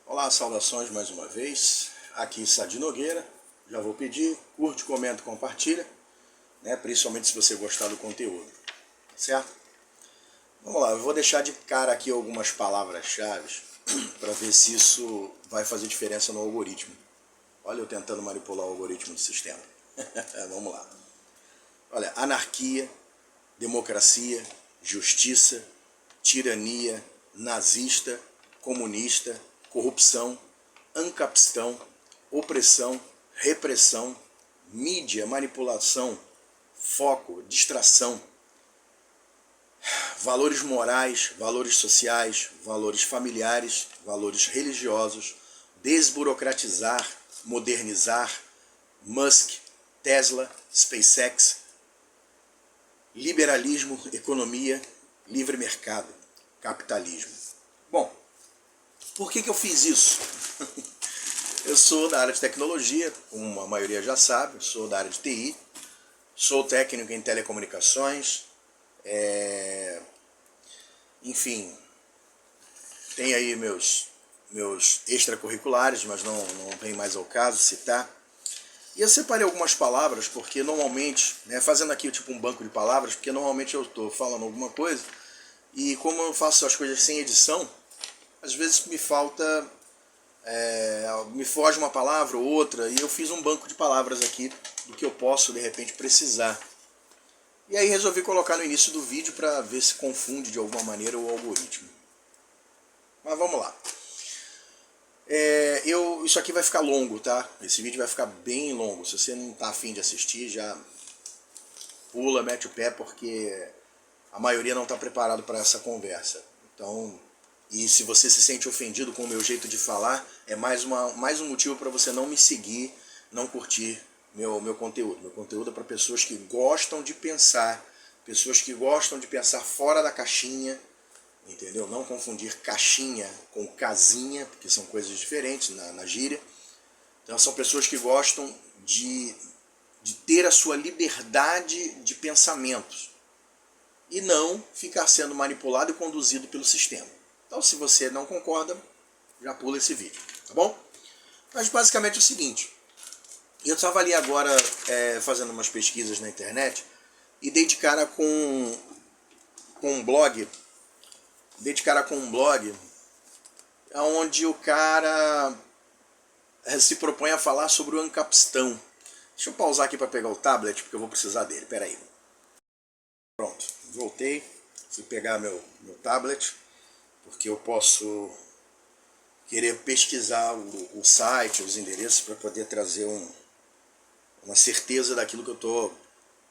Olá, saudações mais uma vez. Aqui Sadi Nogueira. Já vou pedir, curte, comenta, compartilha, né? Principalmente se você gostar do conteúdo, certo? Vamos lá, eu vou deixar de cara aqui algumas palavras-chave para ver se isso vai fazer diferença no algoritmo. Olha eu tentando manipular o algoritmo do sistema. Vamos lá. Olha, anarquia, democracia, justiça, tirania, nazista, comunista, corrupção, ancapistão, opressão, repressão, mídia, manipulação, foco, distração, valores morais, valores sociais, valores familiares, valores religiosos, desburocratizar, modernizar, Musk, Tesla, SpaceX, liberalismo, economia, livre mercado, capitalismo. Bom, por que eu fiz isso? Eu sou da área de tecnologia, como a maioria já sabe, sou da área de TI, sou técnico em telecomunicações, enfim, tem aí meus extracurriculares, mas não vem mais ao caso citar. E eu separei algumas palavras, porque normalmente, né, fazendo aqui tipo um banco de palavras, porque normalmente eu estou falando alguma coisa, e como eu faço as coisas sem edição, às vezes me falta, me foge uma palavra ou outra, e eu fiz um banco de palavras aqui, do que eu posso de repente precisar. E aí resolvi colocar no início do vídeo para ver se confunde de alguma maneira o algoritmo. Mas vamos lá. Isso aqui vai ficar longo, tá? Esse vídeo vai ficar bem longo. Se você não está afim de assistir, já pula, mete o pé, porque a maioria não está preparado para essa conversa. Então, e se você se sente ofendido com o meu jeito de falar, é mais um motivo para você não me seguir, não curtir meu conteúdo. Meu conteúdo é para pessoas que gostam de pensar, pessoas que gostam de pensar fora da caixinha, entendeu? Não confundir caixinha com casinha, porque são coisas diferentes na gíria. Então são pessoas que gostam de ter a sua liberdade de pensamentos e não ficar sendo manipulado e conduzido pelo sistema. Então se você não concorda, já pula esse vídeo, tá bom? Mas basicamente é o seguinte, eu estava ali agora fazendo umas pesquisas na internet e dei de cara com um blog, onde o cara se propõe a falar sobre o ancapistão. Deixa eu pausar aqui para pegar o tablet, porque eu vou precisar dele, peraí. Pronto, voltei, fui pegar meu tablet, porque eu posso querer pesquisar o site, os endereços, para poder trazer uma certeza daquilo que eu estou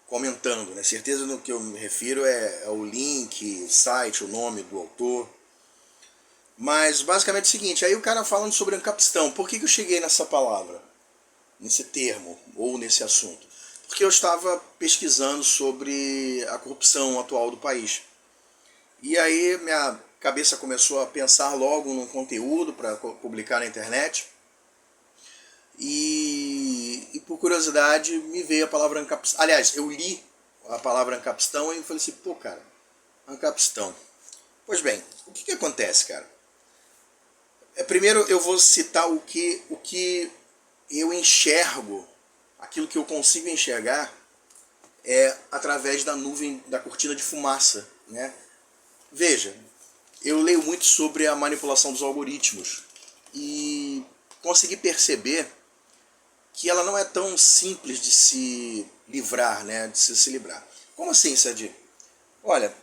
comentando, né? Certeza no que eu me refiro é o link, o site, o nome do autor. Mas basicamente é o seguinte, aí o cara falando sobre ancapistão, por que eu cheguei nessa palavra, nesse termo, ou nesse assunto? Porque eu estava pesquisando sobre a corrupção atual do país. E aí minha cabeça começou a pensar logo num conteúdo para publicar na internet. E por curiosidade me veio a palavra ancapistão. Aliás, eu li a palavra ancapistão e falei assim, pô cara, ancapistão. Pois bem, o que acontece, cara? Primeiro eu vou citar o que eu enxergo, aquilo que eu consigo enxergar através da nuvem, da cortina de fumaça, né? Veja, eu leio muito sobre a manipulação dos algoritmos e consegui perceber que ela não é tão simples de se livrar, né? De se livrar. Como assim, Sadi? Olha,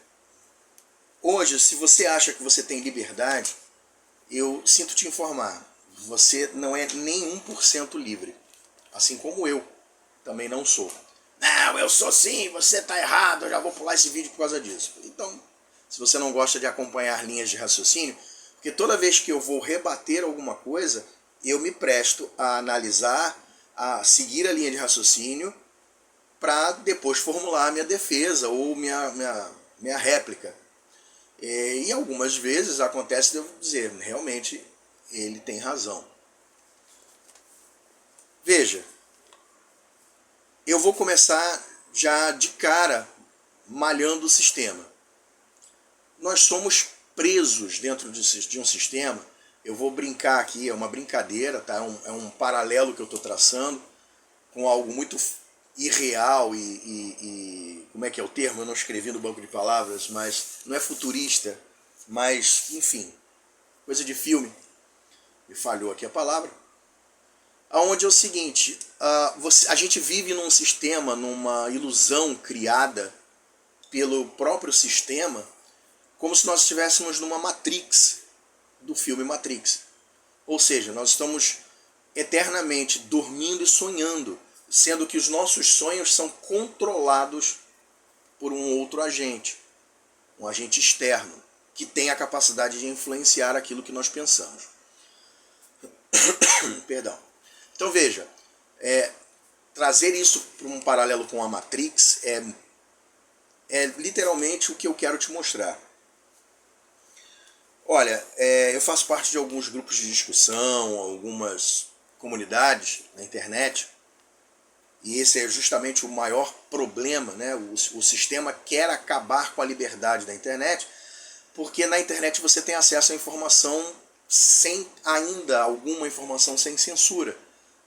hoje, se você acha que você tem liberdade, eu sinto te informar, você não é nem 1% livre. Assim como eu também não sou. Não, eu sou sim, você está errado, eu já vou pular esse vídeo por causa disso. Então, se você não gosta de acompanhar linhas de raciocínio, porque toda vez que eu vou rebater alguma coisa, eu me presto a analisar, a seguir a linha de raciocínio, para depois formular a minha defesa ou minha réplica. E algumas vezes acontece de eu dizer, realmente ele tem razão. Veja, eu vou começar já de cara malhando o sistema. Nós somos presos dentro de um sistema Eu vou brincar aqui, é uma brincadeira, tá? É um paralelo que eu estou traçando com algo muito irreal e como é que é o termo? Eu não escrevi no banco de palavras, mas não é futurista, mas enfim, coisa de filme. Me falhou aqui a palavra. Aonde é o seguinte, a gente vive num sistema, numa ilusão criada pelo próprio sistema, como se nós estivéssemos numa Matrix, do filme Matrix. Ou seja, nós estamos eternamente dormindo e sonhando, sendo que os nossos sonhos são controlados por um outro agente, um agente externo, que tem a capacidade de influenciar aquilo que nós pensamos. Perdão. Então veja, trazer isso para um paralelo com a Matrix é literalmente o que eu quero te mostrar. Olha, eu faço parte de alguns grupos de discussão, algumas comunidades na internet, e esse é justamente o maior problema, né? O sistema quer acabar com a liberdade da internet, porque na internet você tem acesso à informação sem ainda alguma informação sem censura.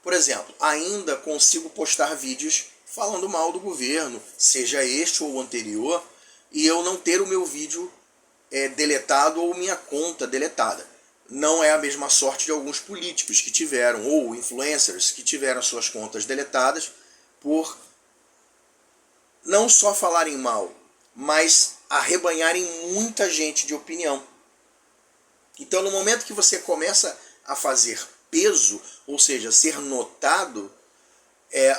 Por exemplo, ainda consigo postar vídeos falando mal do governo, seja este ou o anterior, e eu não ter o meu vídeo deletado ou minha conta deletada. Não é a mesma sorte de alguns políticos que tiveram, ou influencers que tiveram suas contas deletadas por não só falarem mal, mas arrebanharem muita gente de opinião. Então, no momento que você começa a fazer peso, ou seja, ser notado,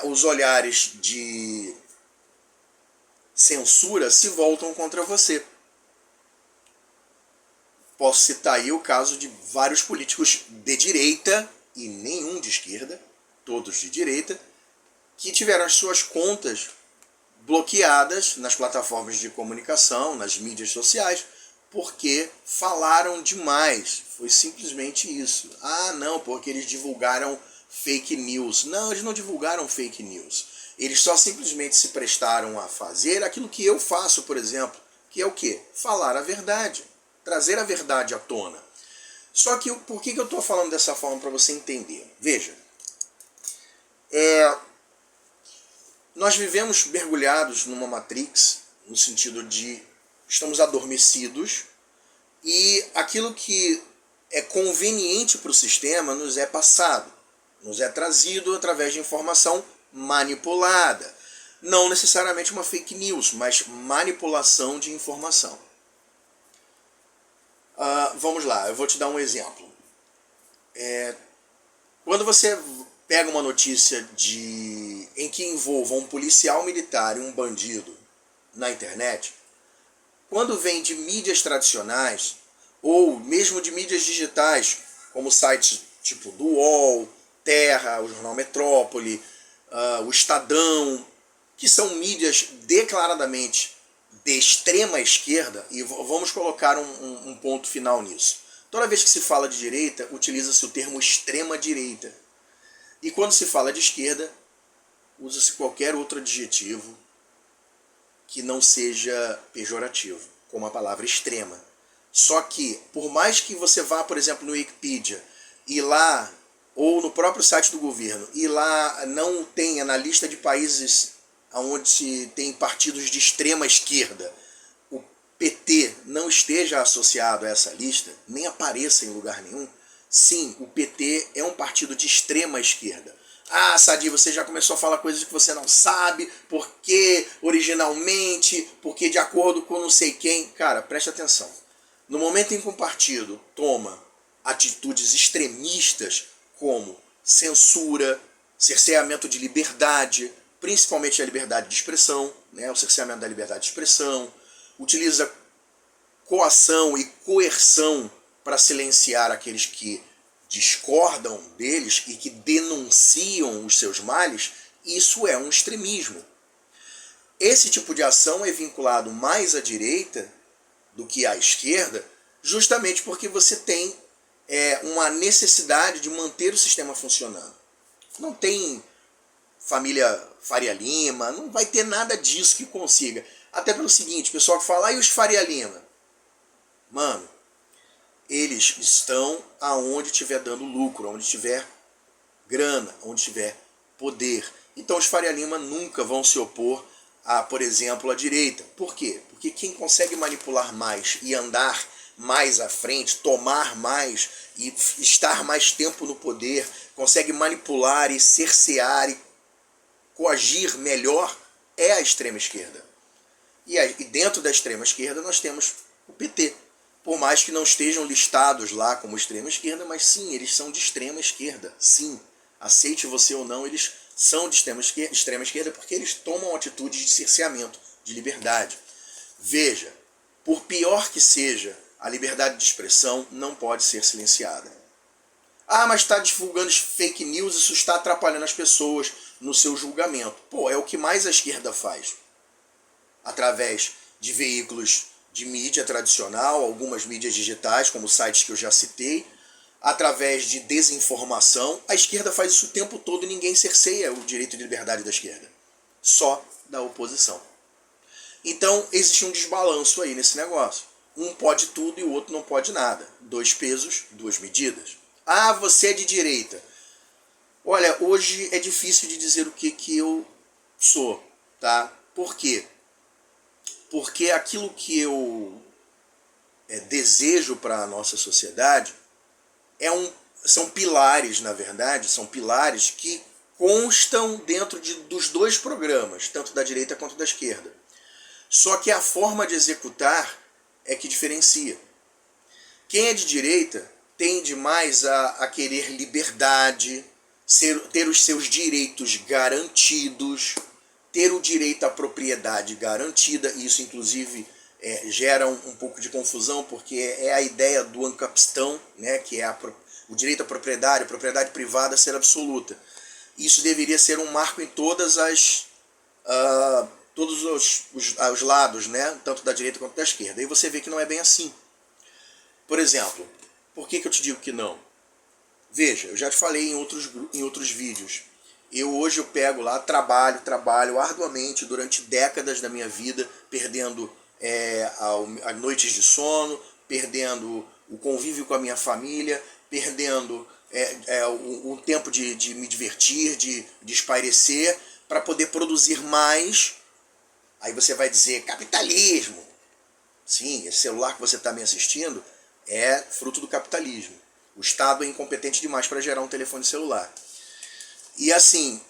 os olhares de censura se voltam contra você. Posso citar aí o caso de vários políticos de direita, e nenhum de esquerda, todos de direita, que tiveram as suas contas bloqueadas nas plataformas de comunicação, nas mídias sociais, porque falaram demais. Foi simplesmente isso. Ah, não, porque eles divulgaram fake news. Não, eles não divulgaram fake news. Eles só simplesmente se prestaram a fazer aquilo que eu faço, por exemplo, que é o quê? Falar a verdade. Trazer a verdade à tona. Só que por que eu estou falando dessa forma para você entender? Veja, nós vivemos mergulhados numa Matrix, no sentido de estamos adormecidos e aquilo que é conveniente para o sistema nos é passado, nos é trazido através de informação manipulada. Não necessariamente uma fake news, mas manipulação de informação. Vamos lá, eu vou te dar um exemplo. Quando você pega uma notícia em que envolva um policial militar e um bandido na internet, quando vem de mídias tradicionais, ou mesmo de mídias digitais, como sites tipo do UOL, Terra, o Jornal Metrópole, o Estadão, que são mídias declaradamente de extrema esquerda, e vamos colocar um ponto final nisso. Toda vez que se fala de direita, utiliza-se o termo extrema direita. E quando se fala de esquerda, usa-se qualquer outro adjetivo que não seja pejorativo, como a palavra extrema. Só que, por mais que você vá, por exemplo, no Wikipedia, e lá, ou no próprio site do governo, e lá não tenha na lista de países onde se tem partidos de extrema esquerda, o PT não esteja associado a essa lista, nem apareça em lugar nenhum, sim, o PT é um partido de extrema esquerda. Ah, Sadi, você já começou a falar coisas que você não sabe, porque originalmente, porque de acordo com não sei quem. Cara, preste atenção. No momento em que um partido toma atitudes extremistas, como censura, cerceamento de liberdade, principalmente a liberdade de expressão, né, o cerceamento da liberdade de expressão, utiliza coação e coerção para silenciar aqueles que discordam deles e que denunciam os seus males, isso é um extremismo. Esse tipo de ação é vinculado mais à direita do que à esquerda, justamente porque você tem uma necessidade de manter o sistema funcionando. Não tem família Faria Lima, não vai ter nada disso que consiga. Até pelo seguinte, o pessoal que fala, e os Faria Lima? Mano, Eles estão aonde estiver dando lucro, onde tiver grana, onde tiver poder. Então os Faria Lima nunca vão se opor a, por exemplo, a direita. Por quê? Porque quem consegue manipular mais e andar mais à frente, tomar mais e estar mais tempo no poder, consegue manipular e cercear e coagir melhor, é a extrema esquerda. E dentro da extrema esquerda nós temos o PT. Por mais que não estejam listados lá como extrema esquerda, mas sim, eles são de extrema esquerda. Sim, aceite você ou não, eles são de extrema esquerda porque eles tomam atitudes de cerceamento, de liberdade. Veja, por pior que seja, a liberdade de expressão não pode ser silenciada. Ah, mas está divulgando fake news, isso está atrapalhando as pessoas no seu julgamento. Pô, é o que mais a esquerda faz. Através de veículos de mídia tradicional, algumas mídias digitais, como sites que eu já citei, através de desinformação. A esquerda faz isso o tempo todo e ninguém cerceia o direito de liberdade da esquerda. Só da oposição. Então, existe um desbalanço aí nesse negócio. Um pode tudo e o outro não pode nada. 2 pesos, 2 medidas. Ah, você é de direita. Olha, hoje é difícil de dizer o que eu sou, tá? Por quê? Porque aquilo que eu desejo para a nossa sociedade são pilares, na verdade, são pilares que constam dentro dos 2 programas, tanto da direita quanto da esquerda. Só que a forma de executar é que diferencia. Quem é de direita tende mais a querer liberdade, ter os seus direitos garantidos, ter o direito à propriedade garantida, e isso inclusive gera um pouco de confusão, porque é a ideia do ancapistão, né, que é o direito à propriedade, a propriedade privada ser absoluta. Isso deveria ser um marco em todos os lados, né, tanto da direita quanto da esquerda. E você vê que não é bem assim. Por exemplo, por que eu te digo que não? Veja, eu já te falei em outros vídeos. Hoje eu pego lá, trabalho arduamente durante décadas da minha vida, perdendo as noites de sono, perdendo o convívio com a minha família, perdendo o tempo de me divertir, de espairecer, para poder produzir mais. Aí você vai dizer, capitalismo. Sim, esse celular que você está me assistindo é fruto do capitalismo. O Estado é incompetente demais para gerar um telefone celular. E assim,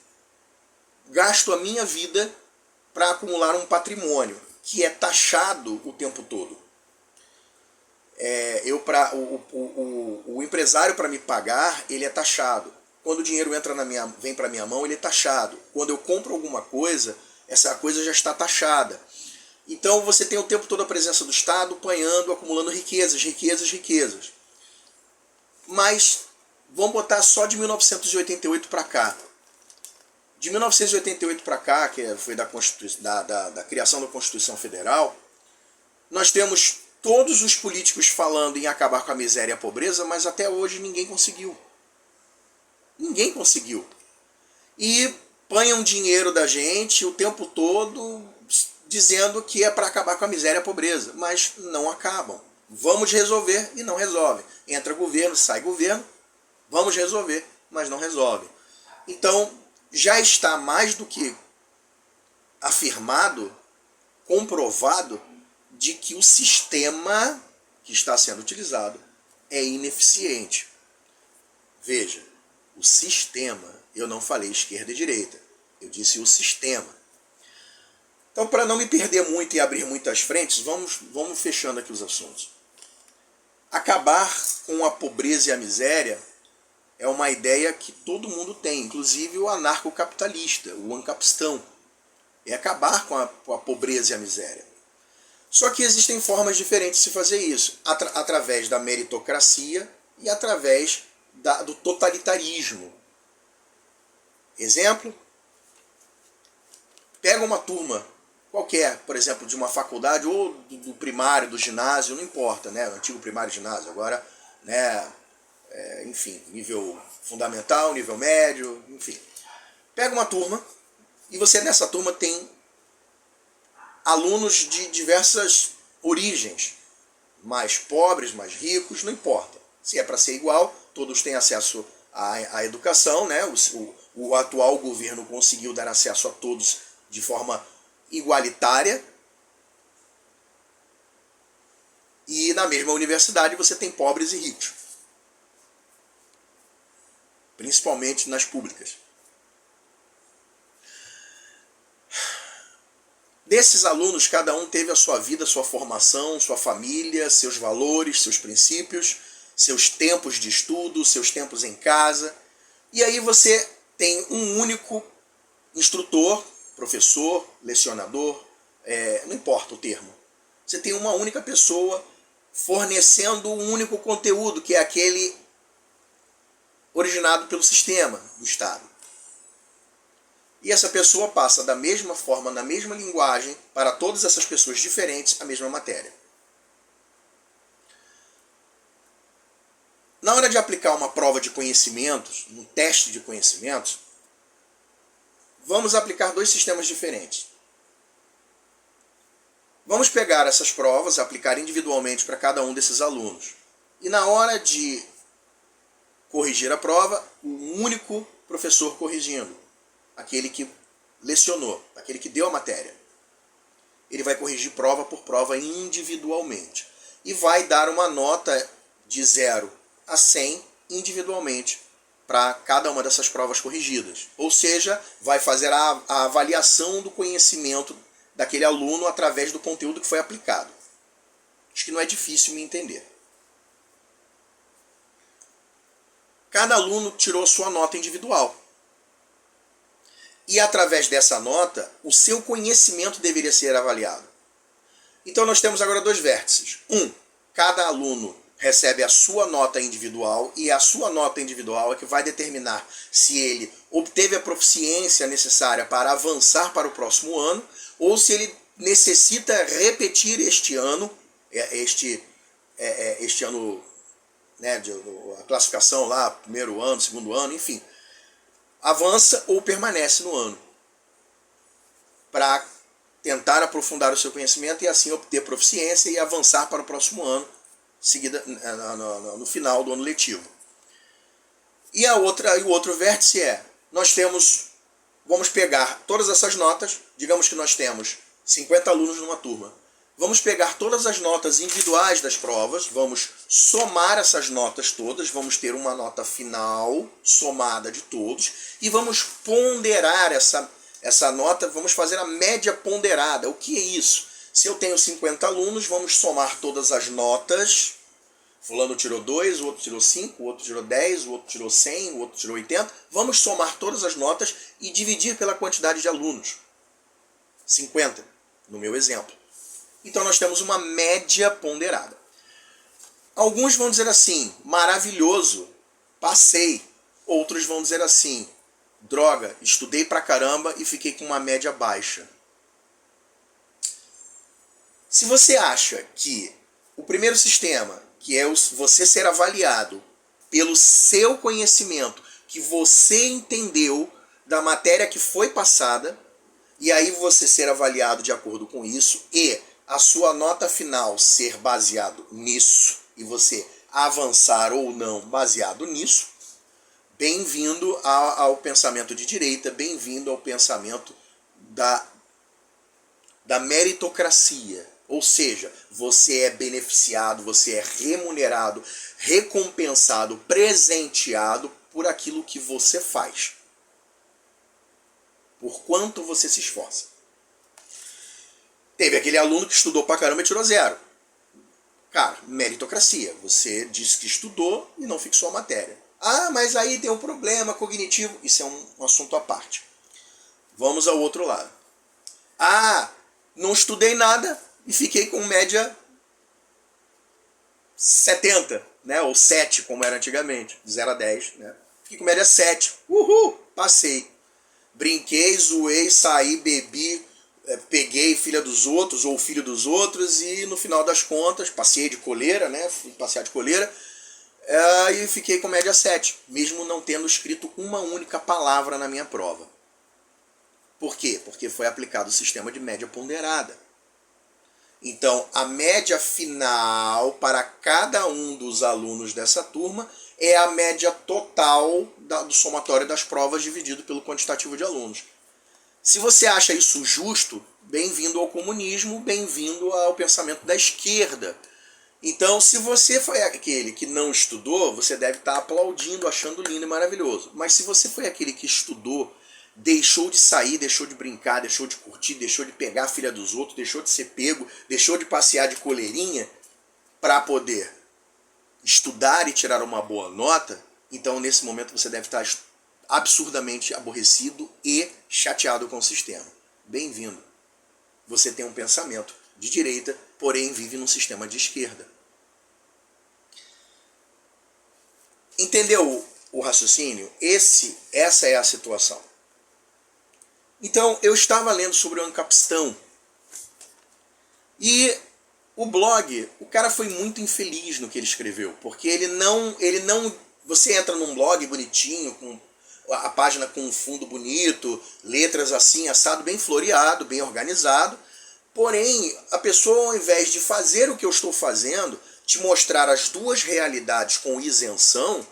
gasto a minha vida para acumular um patrimônio que é taxado o tempo todo. O empresário, para me pagar, ele é taxado. Quando o dinheiro vem para minha mão, ele é taxado. Quando eu compro alguma coisa, essa coisa já está taxada. Então você tem o tempo todo a presença do Estado apanhando, acumulando riquezas. Mas vamos botar só de 1988 para cá. De 1988 para cá, que foi da criação da Constituição Federal, nós temos todos os políticos falando em acabar com a miséria e a pobreza, mas até hoje ninguém conseguiu. Ninguém conseguiu. E apanham dinheiro da gente o tempo todo dizendo que é para acabar com a miséria e a pobreza, mas não acabam. Vamos resolver e não resolvem. Entra governo, sai governo, vamos resolver, mas não resolve. Então, já está mais do que afirmado, comprovado, de que o sistema que está sendo utilizado é ineficiente. Veja, o sistema, eu não falei esquerda e direita, eu disse o sistema. Então, para não me perder muito e abrir muitas frentes, vamos fechando aqui os assuntos. Acabar com a pobreza e a miséria é uma ideia que todo mundo tem, inclusive o anarcocapitalista, o ancapistão. É acabar com a pobreza e a miséria. Só que existem formas diferentes de se fazer isso, através da meritocracia e através do totalitarismo. Exemplo, pega uma turma qualquer, por exemplo, de uma faculdade ou do primário, do ginásio, não importa, né? O antigo primário e ginásio, agora, né? Enfim, nível fundamental, nível médio, enfim. Pega uma turma e você nessa turma tem alunos de diversas origens. mais pobres, mais ricos, não importa. Se é para ser igual, todos têm acesso à educação, né? O atual governo conseguiu dar acesso a todos de forma igualitária. E na mesma universidade você tem pobres e ricos. Principalmente nas públicas. Desses alunos, cada um teve a sua vida, sua formação, sua família, seus valores, seus princípios, seus tempos de estudo, seus tempos em casa. E aí você tem um único instrutor, professor, lecionador, não importa o termo. Você tem uma única pessoa fornecendo um único conteúdo, que é aquele originado pelo sistema do Estado. E essa pessoa passa da mesma forma, na mesma linguagem, para todas essas pessoas diferentes, a mesma matéria. Na hora de aplicar uma prova de conhecimentos, um teste de conhecimentos, vamos aplicar dois sistemas diferentes. Vamos pegar essas provas, aplicar individualmente para cada um desses alunos. E na hora de corrigir a prova, um único professor corrigindo. Aquele que lecionou, aquele que deu a matéria. Ele vai corrigir prova por prova individualmente. E vai dar uma nota de 0 a 100 individualmente para cada uma dessas provas corrigidas. Ou seja, vai fazer a avaliação do conhecimento daquele aluno através do conteúdo que foi aplicado. Acho que não é difícil me entender. Cada aluno tirou sua nota individual. E através dessa nota, o seu conhecimento deveria ser avaliado. Então nós temos agora dois vértices. Cada aluno recebe a sua nota individual, e a sua nota individual é que vai determinar se ele obteve a proficiência necessária para avançar para o próximo ano, ou se ele necessita repetir este ano, né, a classificação lá, primeiro ano, segundo ano, enfim. Avança ou permanece no ano, para tentar aprofundar o seu conhecimento e assim obter proficiência e avançar para o próximo ano, seguida no final do ano letivo. E o outro vértice vamos pegar todas essas notas, digamos que nós temos 50 alunos numa turma. Vamos pegar todas as notas individuais das provas, vamos somar essas notas todas, vamos ter uma nota final somada de todos e vamos ponderar essa nota, vamos fazer a média ponderada. O que é isso? Se eu tenho 50 alunos, vamos somar todas as notas. Fulano tirou 2, o outro tirou 5, o outro tirou 10, o outro tirou 100, o outro tirou 80. Vamos somar todas as notas e dividir pela quantidade de alunos. 50, no meu exemplo. Então nós temos uma média ponderada. Alguns vão dizer assim, maravilhoso, passei. Outros vão dizer assim, droga, estudei pra caramba e fiquei com uma média baixa. Se você acha que o primeiro sistema, que é você ser avaliado pelo seu conhecimento, que você entendeu da matéria que foi passada, e aí você ser avaliado de acordo com isso, e a sua nota final ser baseado nisso, e você avançar ou não baseado nisso, bem-vindo ao pensamento de direita, bem-vindo ao pensamento da meritocracia. Ou seja, você é beneficiado, você é remunerado, recompensado, presenteado por aquilo que você faz. Por quanto você se esforça. Teve aquele aluno que estudou pra caramba e tirou 0. Cara, meritocracia. Você disse que estudou e não fixou a matéria. Ah, mas aí tem um problema cognitivo. Isso é um assunto à parte. Vamos ao outro lado. Ah, não estudei nada e fiquei com média 70, né? Ou 7, como era antigamente. De 0 a 10, né? Fiquei com média 7. Uhul! Passei. Brinquei, zoei, saí, bebi, peguei filha dos outros ou filho dos outros e no final das contas, passei de coleira, né? Fui passear de coleira e fiquei com média 7, mesmo não tendo escrito uma única palavra na minha prova. Por quê? Porque foi aplicado o sistema de média ponderada. Então, a média final para cada um dos alunos dessa turma é a média total do somatório das provas dividido pelo quantitativo de alunos. Se você acha isso justo, bem-vindo ao comunismo, bem-vindo ao pensamento da esquerda. Então, se você foi aquele que não estudou, você deve estar aplaudindo, achando lindo e maravilhoso. Mas se você foi aquele que estudou, deixou de sair, deixou de brincar, deixou de curtir, deixou de pegar a filha dos outros, deixou de ser pego, deixou de passear de coleirinha para poder estudar e tirar uma boa nota, então nesse momento você deve estar absurdamente aborrecido e chateado com o sistema. Bem-vindo. Você tem um pensamento de direita, porém vive num sistema de esquerda. Entendeu o raciocínio? Essa é a situação. Então, eu estava lendo sobre o Ancapistão. E o blog, o cara foi muito infeliz no que ele escreveu. Porque ele não... Você entra num blog bonitinho, com a página com um fundo bonito, letras assim, assado, bem floreado, bem organizado. Porém, a pessoa, ao invés de fazer o que eu estou fazendo, te mostrar as duas realidades com isenção,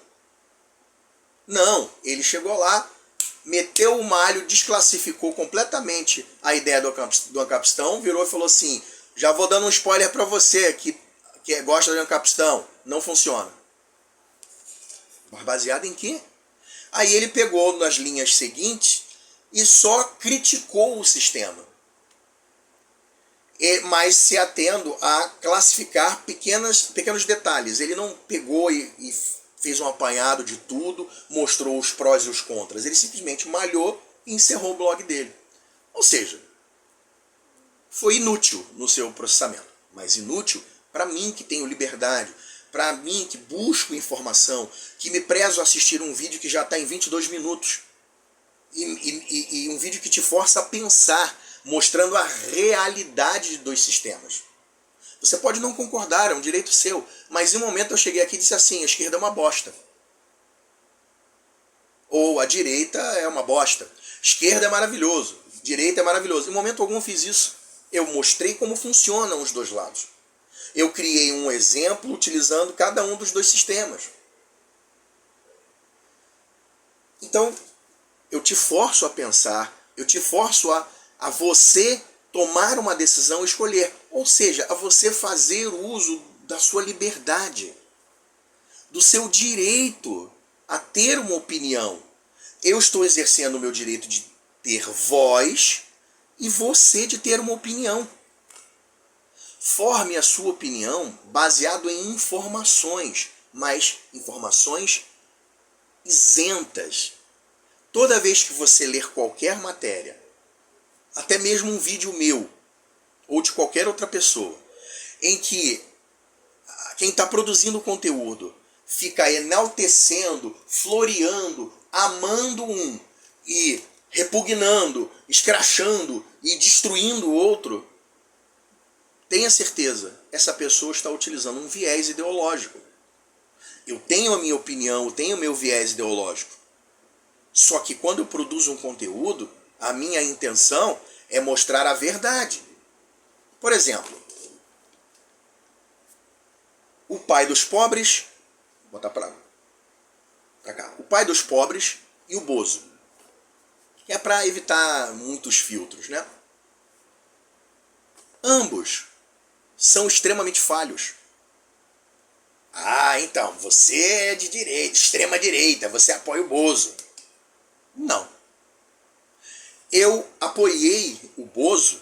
não, ele chegou lá, meteu o malho, desclassificou completamente a ideia do Ancapistão, virou e falou assim, já vou dando um spoiler para você que gosta do Ancapistão, não funciona. Mas baseado em quê? Aí ele pegou nas linhas seguintes e só criticou o sistema, mas se atendo a classificar pequenos detalhes. Ele não pegou e fez um apanhado de tudo, mostrou os prós e os contras. Ele simplesmente malhou e encerrou o blog dele. Ou seja, foi inútil no seu processamento. Mas inútil para mim que tenho liberdade, para mim que busco informação, que me prezo a assistir um vídeo que já está em 22 minutos. E um vídeo que te força a pensar, mostrando a realidade dos sistemas. Você pode não concordar, é um direito seu, mas em um momento eu cheguei aqui e disse assim, a esquerda é uma bosta. Ou a direita é uma bosta. Esquerda é maravilhoso, direita é maravilhoso. Em momento algum eu fiz isso. Eu mostrei como funcionam os dois lados. Eu criei um exemplo utilizando cada um dos dois sistemas. Então, eu te forço a pensar, eu te forço a você tomar uma decisão e escolher. Ou seja, a você fazer uso da sua liberdade, do seu direito a ter uma opinião. Eu estou exercendo o meu direito de ter voz e você de ter uma opinião. Forme a sua opinião baseado em informações, mas informações isentas. Toda vez que você ler qualquer matéria, até mesmo um vídeo meu, ou de qualquer outra pessoa, em que quem está produzindo o conteúdo fica enaltecendo, floreando, amando um e repugnando, escrachando e destruindo o outro, tenha certeza, essa pessoa está utilizando um viés ideológico. Eu tenho a minha opinião, eu tenho o meu viés ideológico. Só que quando eu produzo um conteúdo, a minha intenção é mostrar a verdade. Por exemplo, o pai dos pobres, vou botar para cá, o pai dos pobres e o Bozo, que é para evitar muitos filtros, né? Ambos são extremamente falhos. Ah, então, você é de direita, extrema direita, você apoia o Bozo. Não. Eu apoiei o Bozo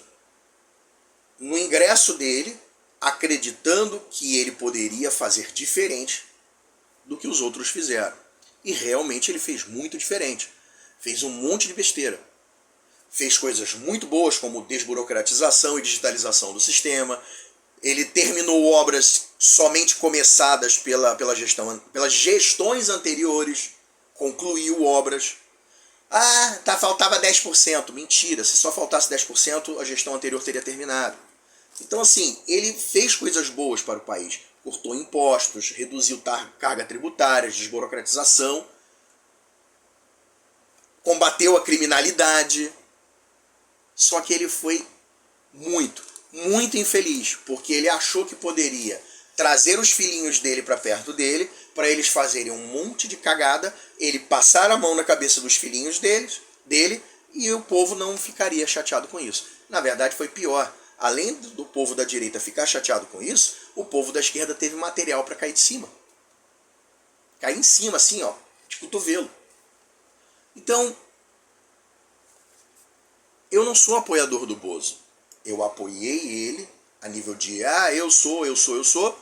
no ingresso dele, acreditando que ele poderia fazer diferente do que os outros fizeram. E realmente ele fez muito diferente. Fez um monte de besteira. Fez coisas muito boas, como desburocratização e digitalização do sistema. Ele terminou obras somente começadas pelas gestões anteriores. Concluiu obras. Ah, faltava 10%. Mentira, se só faltasse 10%, a gestão anterior teria terminado. Então, assim, ele fez coisas boas para o país. Cortou impostos, reduziu carga tributária, desburocratização, combateu a criminalidade. Só que ele foi muito, muito infeliz, porque ele achou que poderia trazer os filhinhos dele para perto dele, para eles fazerem um monte de cagada, ele passar a mão na cabeça dos filhinhos dele, e o povo não ficaria chateado com isso. Na verdade, foi pior. Além do povo da direita ficar chateado com isso, o povo da esquerda teve material para cair de cima. Cair em cima, assim, ó, de cotovelo. Então, eu não sou apoiador do Bozo. Eu apoiei ele a nível de, eu sou,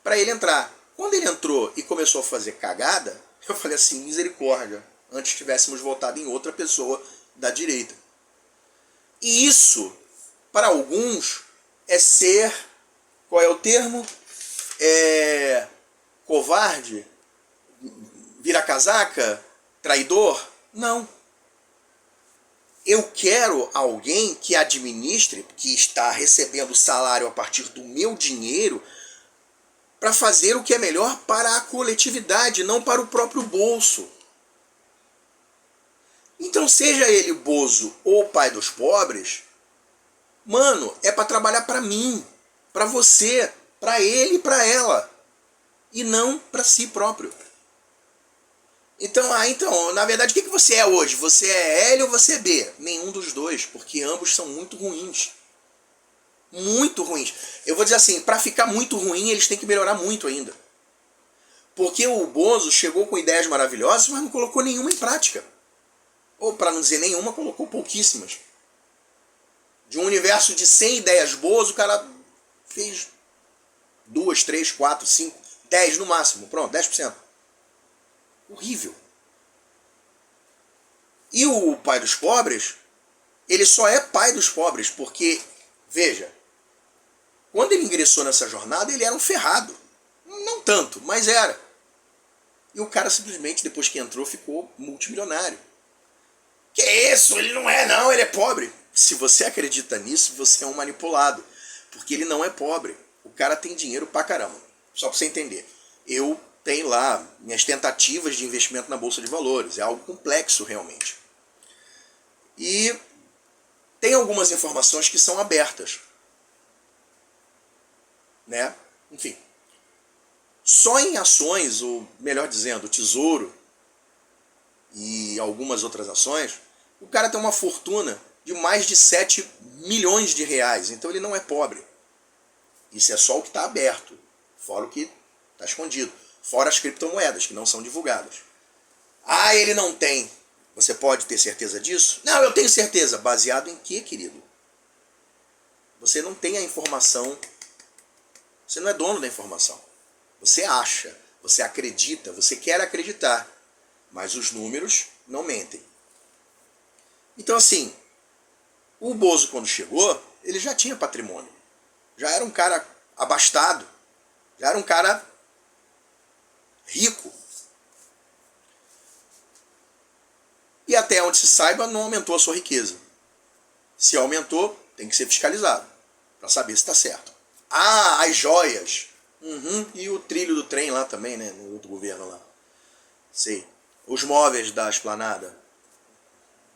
para ele entrar. Quando ele entrou e começou a fazer cagada, eu falei assim, misericórdia, antes tivéssemos votado em outra pessoa da direita. E isso, para alguns, é ser, qual é o termo? Covarde? Vira-casaca? Traidor? Não. Eu quero alguém que administre, que está recebendo salário a partir do meu dinheiro, para fazer o que é melhor para a coletividade, não para o próprio bolso. Então, seja ele Bozo ou pai dos pobres, mano, é para trabalhar para mim, para você, para ele e para ela, e não para si próprio. Então, na verdade, o que você é hoje? Você é L ou você é B? Nenhum dos dois, porque ambos são muito ruins. Muito ruins. Eu vou dizer assim, para ficar muito ruim, eles têm que melhorar muito ainda. Porque o Bozo chegou com ideias maravilhosas, mas não colocou nenhuma em prática. Ou, para não dizer nenhuma, colocou pouquíssimas. De um universo de 100 ideias boas, o cara fez 2, 3, 4, 5, 10 no máximo. Pronto, 10%. Horrível. E o pai dos pobres, ele só é pai dos pobres porque, veja, quando ele ingressou nessa jornada, ele era um ferrado. Não tanto, mas era. E o cara simplesmente, depois que entrou, ficou multimilionário. Que isso? Ele não é não, ele é pobre. Se você acredita nisso, você é um manipulado. Porque ele não é pobre. O cara tem dinheiro pra caramba. Só pra você entender. Eu tenho lá minhas tentativas de investimento na Bolsa de Valores. É algo complexo realmente. E tem algumas informações que são abertas. Né? Enfim. Só em ações, ou melhor dizendo, Tesouro e algumas outras ações, o cara tem uma fortuna de mais de 7 milhões de reais. Então ele não é pobre. Isso é só o que está aberto. Fora o que está escondido. Fora as criptomoedas, que não são divulgadas. Ele não tem. Você pode ter certeza disso? Não, eu tenho certeza. Baseado em quê, querido? Você não tem a informação. Você não é dono da informação. Você acha, você acredita, você quer acreditar. Mas os números não mentem. Então, assim, o Bozo, quando chegou, ele já tinha patrimônio. Já era um cara abastado. Já era um cara rico. E até onde se saiba, não aumentou a sua riqueza. Se aumentou, tem que ser fiscalizado, para saber se está certo. As joias. E o trilho do trem lá também, né? No outro governo lá. Sei. Os móveis da esplanada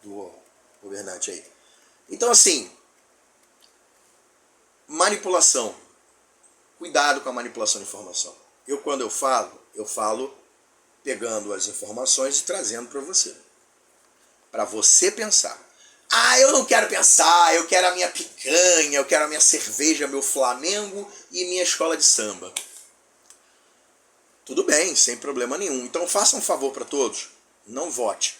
do governante aí. Então, assim, manipulação. Cuidado com a manipulação de informação. Quando eu falo pegando as informações e trazendo para você. Para você pensar. Eu não quero pensar, eu quero a minha picanha, eu quero a minha cerveja, meu Flamengo e minha escola de samba. Tudo bem, sem problema nenhum. Então faça um favor para todos, não vote.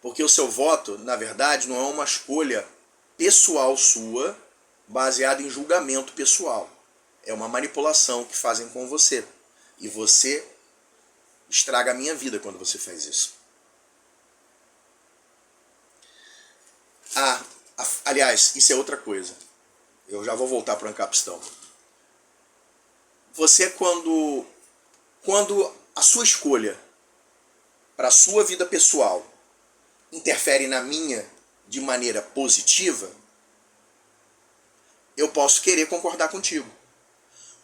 Porque o seu voto, na verdade, não é uma escolha pessoal sua, baseada em julgamento pessoal. É uma manipulação que fazem com você. E você estraga a minha vida quando você faz isso. Aliás, isso é outra coisa. Eu já vou voltar para o Ancapistão. Você, quando a sua escolha para a sua vida pessoal interfere na minha de maneira positiva, eu posso querer concordar contigo.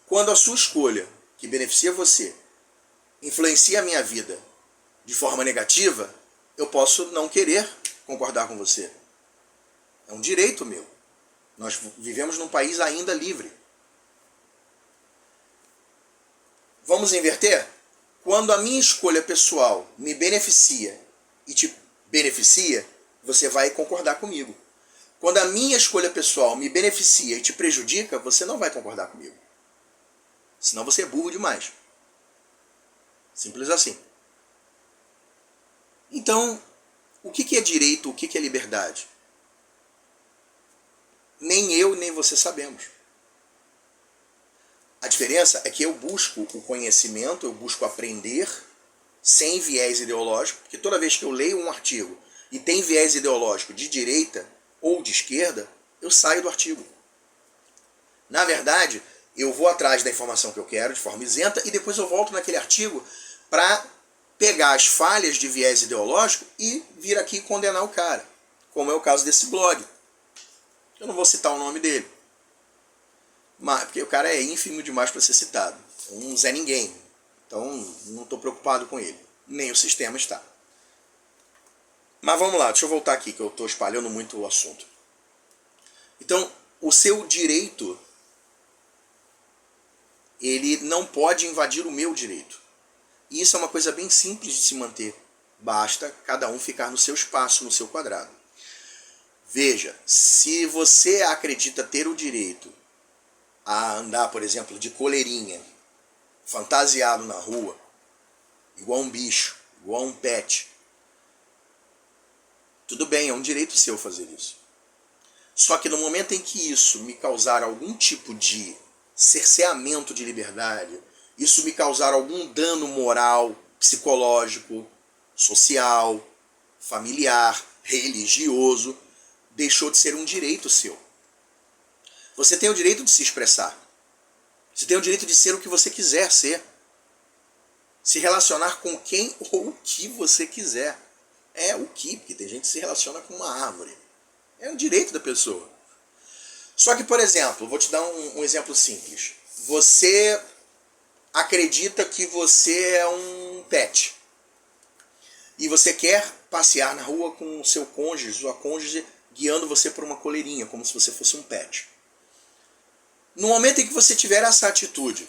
Quando a sua escolha, que beneficia você, influencia a minha vida de forma negativa, eu posso não querer concordar com você. É um direito meu. Nós vivemos num país ainda livre. Vamos inverter? Quando a minha escolha pessoal me beneficia e te beneficia, você vai concordar comigo. Quando a minha escolha pessoal me beneficia e te prejudica, você não vai concordar comigo. Senão você é burro demais. Simples assim. Então, o que é direito, o que é liberdade? Nem eu nem você sabemos. A diferença é que eu busco o conhecimento, eu busco aprender sem viés ideológico, porque toda vez que eu leio um artigo e tem viés ideológico de direita ou de esquerda, eu saio do artigo. Na verdade, eu vou atrás da informação que eu quero de forma isenta e depois eu volto naquele artigo para pegar as falhas de viés ideológico e vir aqui condenar o cara, como é o caso desse blog. Eu não vou citar o nome dele, mas, porque o cara é ínfimo demais para ser citado. Um Zé Ninguém. Então, não estou preocupado com ele. Nem o sistema está. Mas vamos lá, deixa eu voltar aqui, que eu estou espalhando muito o assunto. Então, o seu direito, ele não pode invadir o meu direito. E isso é uma coisa bem simples de se manter. Basta cada um ficar no seu espaço, no seu quadrado. Veja, se você acredita ter o direito a andar, por exemplo, de coleirinha, fantasiado na rua, igual um bicho, igual um pet, tudo bem, é um direito seu fazer isso. Só que no momento em que isso me causar algum tipo de cerceamento de liberdade, isso me causar algum dano moral, psicológico, social, familiar, religioso, deixou de ser um direito seu. Você tem o direito de se expressar. Você tem o direito de ser o que você quiser ser. Se relacionar com quem ou o que você quiser. É o que, porque tem gente que se relaciona com uma árvore. É um direito da pessoa. Só que, por exemplo, vou te dar um exemplo simples. Você acredita que você é um pet. E você quer passear na rua com o seu cônjuge, sua cônjuge, guiando você por uma coleirinha, como se você fosse um pet. No momento em que você tiver essa atitude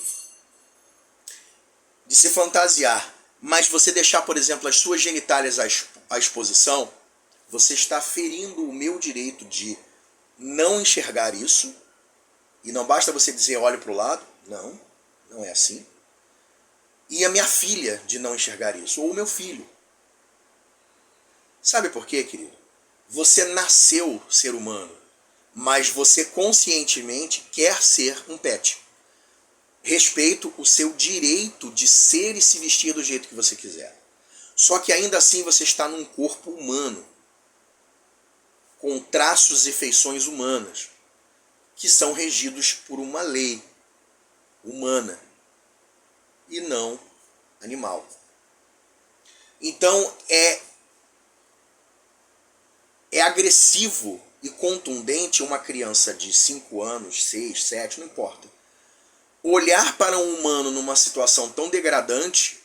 de se fantasiar, mas você deixar, por exemplo, as suas genitálias à exposição, você está ferindo o meu direito de não enxergar isso. E não basta você dizer, olhe para o lado. Não, não é assim. E a minha filha de não enxergar isso, ou o meu filho. Sabe por quê, querido? Você nasceu ser humano, mas você conscientemente quer ser um pet. Respeito o seu direito de ser e se vestir do jeito que você quiser. Só que ainda assim você está num corpo humano, com traços e feições humanas, que são regidos por uma lei humana e não animal. Então é agressivo e contundente uma criança de 5 anos, 6, 7, não importa, olhar para um humano numa situação tão degradante,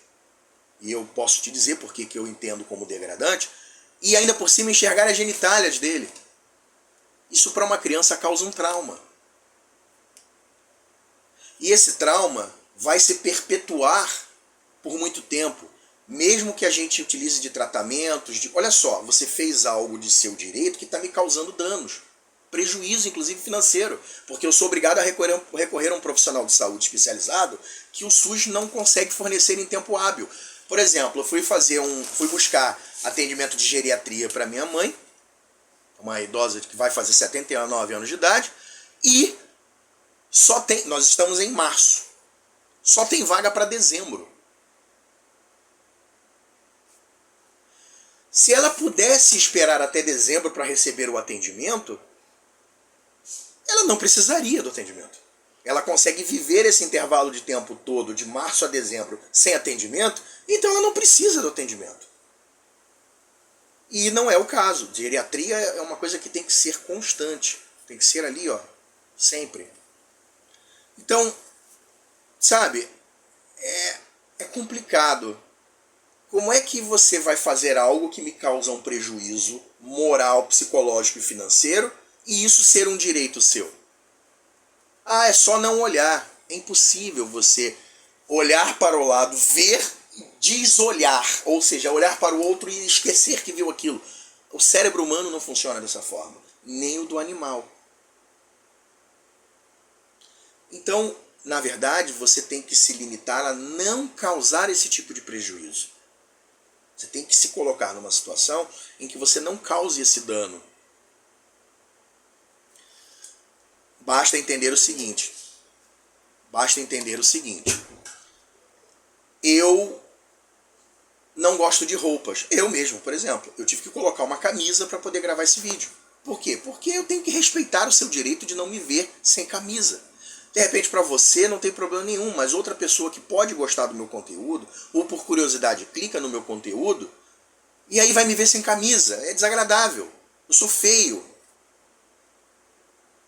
e eu posso te dizer por que eu entendo como degradante, e ainda por cima enxergar as genitálias dele. Isso para uma criança causa um trauma. E esse trauma vai se perpetuar por muito tempo, mesmo que a gente utilize de tratamentos, olha só, você fez algo de seu direito que está me causando danos, prejuízo inclusive financeiro, porque eu sou obrigado a recorrer a um profissional de saúde especializado que o SUS não consegue fornecer em tempo hábil. Por exemplo, eu fui buscar atendimento de geriatria para minha mãe, uma idosa que vai fazer 79 anos de idade, e nós estamos em março, só tem vaga para dezembro. Se ela pudesse esperar até dezembro para receber o atendimento, ela não precisaria do atendimento. Ela consegue viver esse intervalo de tempo todo, de março a dezembro, sem atendimento, então ela não precisa do atendimento. E não é o caso. Geriatria é uma coisa que tem que ser constante. Tem que ser ali, ó, sempre. Então, sabe, é complicado. Como é que você vai fazer algo que me causa um prejuízo moral, psicológico e financeiro e isso ser um direito seu? Ah, é só não olhar. É impossível você olhar para o lado, ver e desolhar, ou seja, olhar para o outro e esquecer que viu aquilo. O cérebro humano não funciona dessa forma, nem o do animal. Então, na verdade, você tem que se limitar a não causar esse tipo de prejuízo. Você tem que se colocar numa situação em que você não cause esse dano. Basta entender o seguinte. Eu não gosto de roupas. Eu mesmo, por exemplo, eu tive que colocar uma camisa para poder gravar esse vídeo. Por quê? Porque eu tenho que respeitar o seu direito de não me ver sem camisa. De repente, para você não tem problema nenhum, mas outra pessoa que pode gostar do meu conteúdo, ou por curiosidade clica no meu conteúdo, e aí vai me ver sem camisa. É desagradável. Eu sou feio.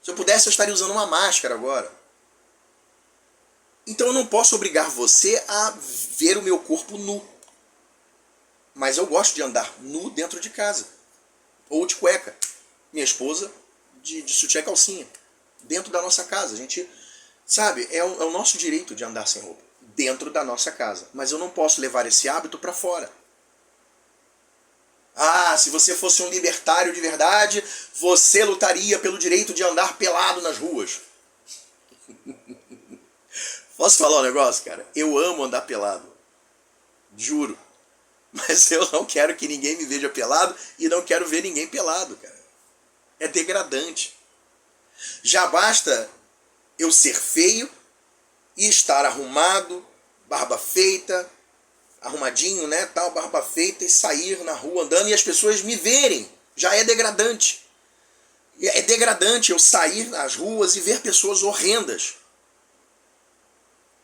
Se eu pudesse, eu estaria usando uma máscara agora. Então eu não posso obrigar você a ver o meu corpo nu. Mas eu gosto de andar nu dentro de casa. Ou de cueca. Minha esposa de sutiã e calcinha. Dentro da nossa casa. A gente, sabe, é o nosso direito de andar sem roupa. Dentro da nossa casa. Mas eu não posso levar esse hábito para fora. Ah, se você fosse um libertário de verdade, você lutaria pelo direito de andar pelado nas ruas. Posso falar um negócio, cara? Eu amo andar pelado. Juro. Mas eu não quero que ninguém me veja pelado e não quero ver ninguém pelado, cara. É degradante. Já basta eu ser feio e estar arrumado, barba feita, arrumadinho, né, tal, barba feita, e sair na rua andando e as pessoas me verem. Já é degradante. É degradante eu sair nas ruas e ver pessoas horrendas.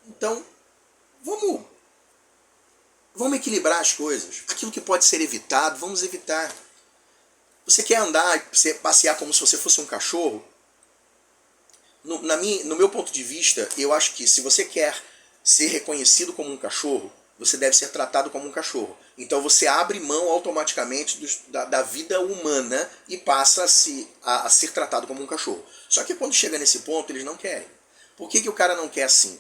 Então, vamos equilibrar as coisas. Aquilo que pode ser evitado, vamos evitar. Você quer andar, passear como se você fosse um cachorro? No meu ponto de vista, eu acho que se você quer ser reconhecido como um cachorro, você deve ser tratado como um cachorro. Então você abre mão automaticamente da vida humana e passa a ser tratado como um cachorro. Só que quando chega nesse ponto, eles não querem. Por que o cara não quer assim?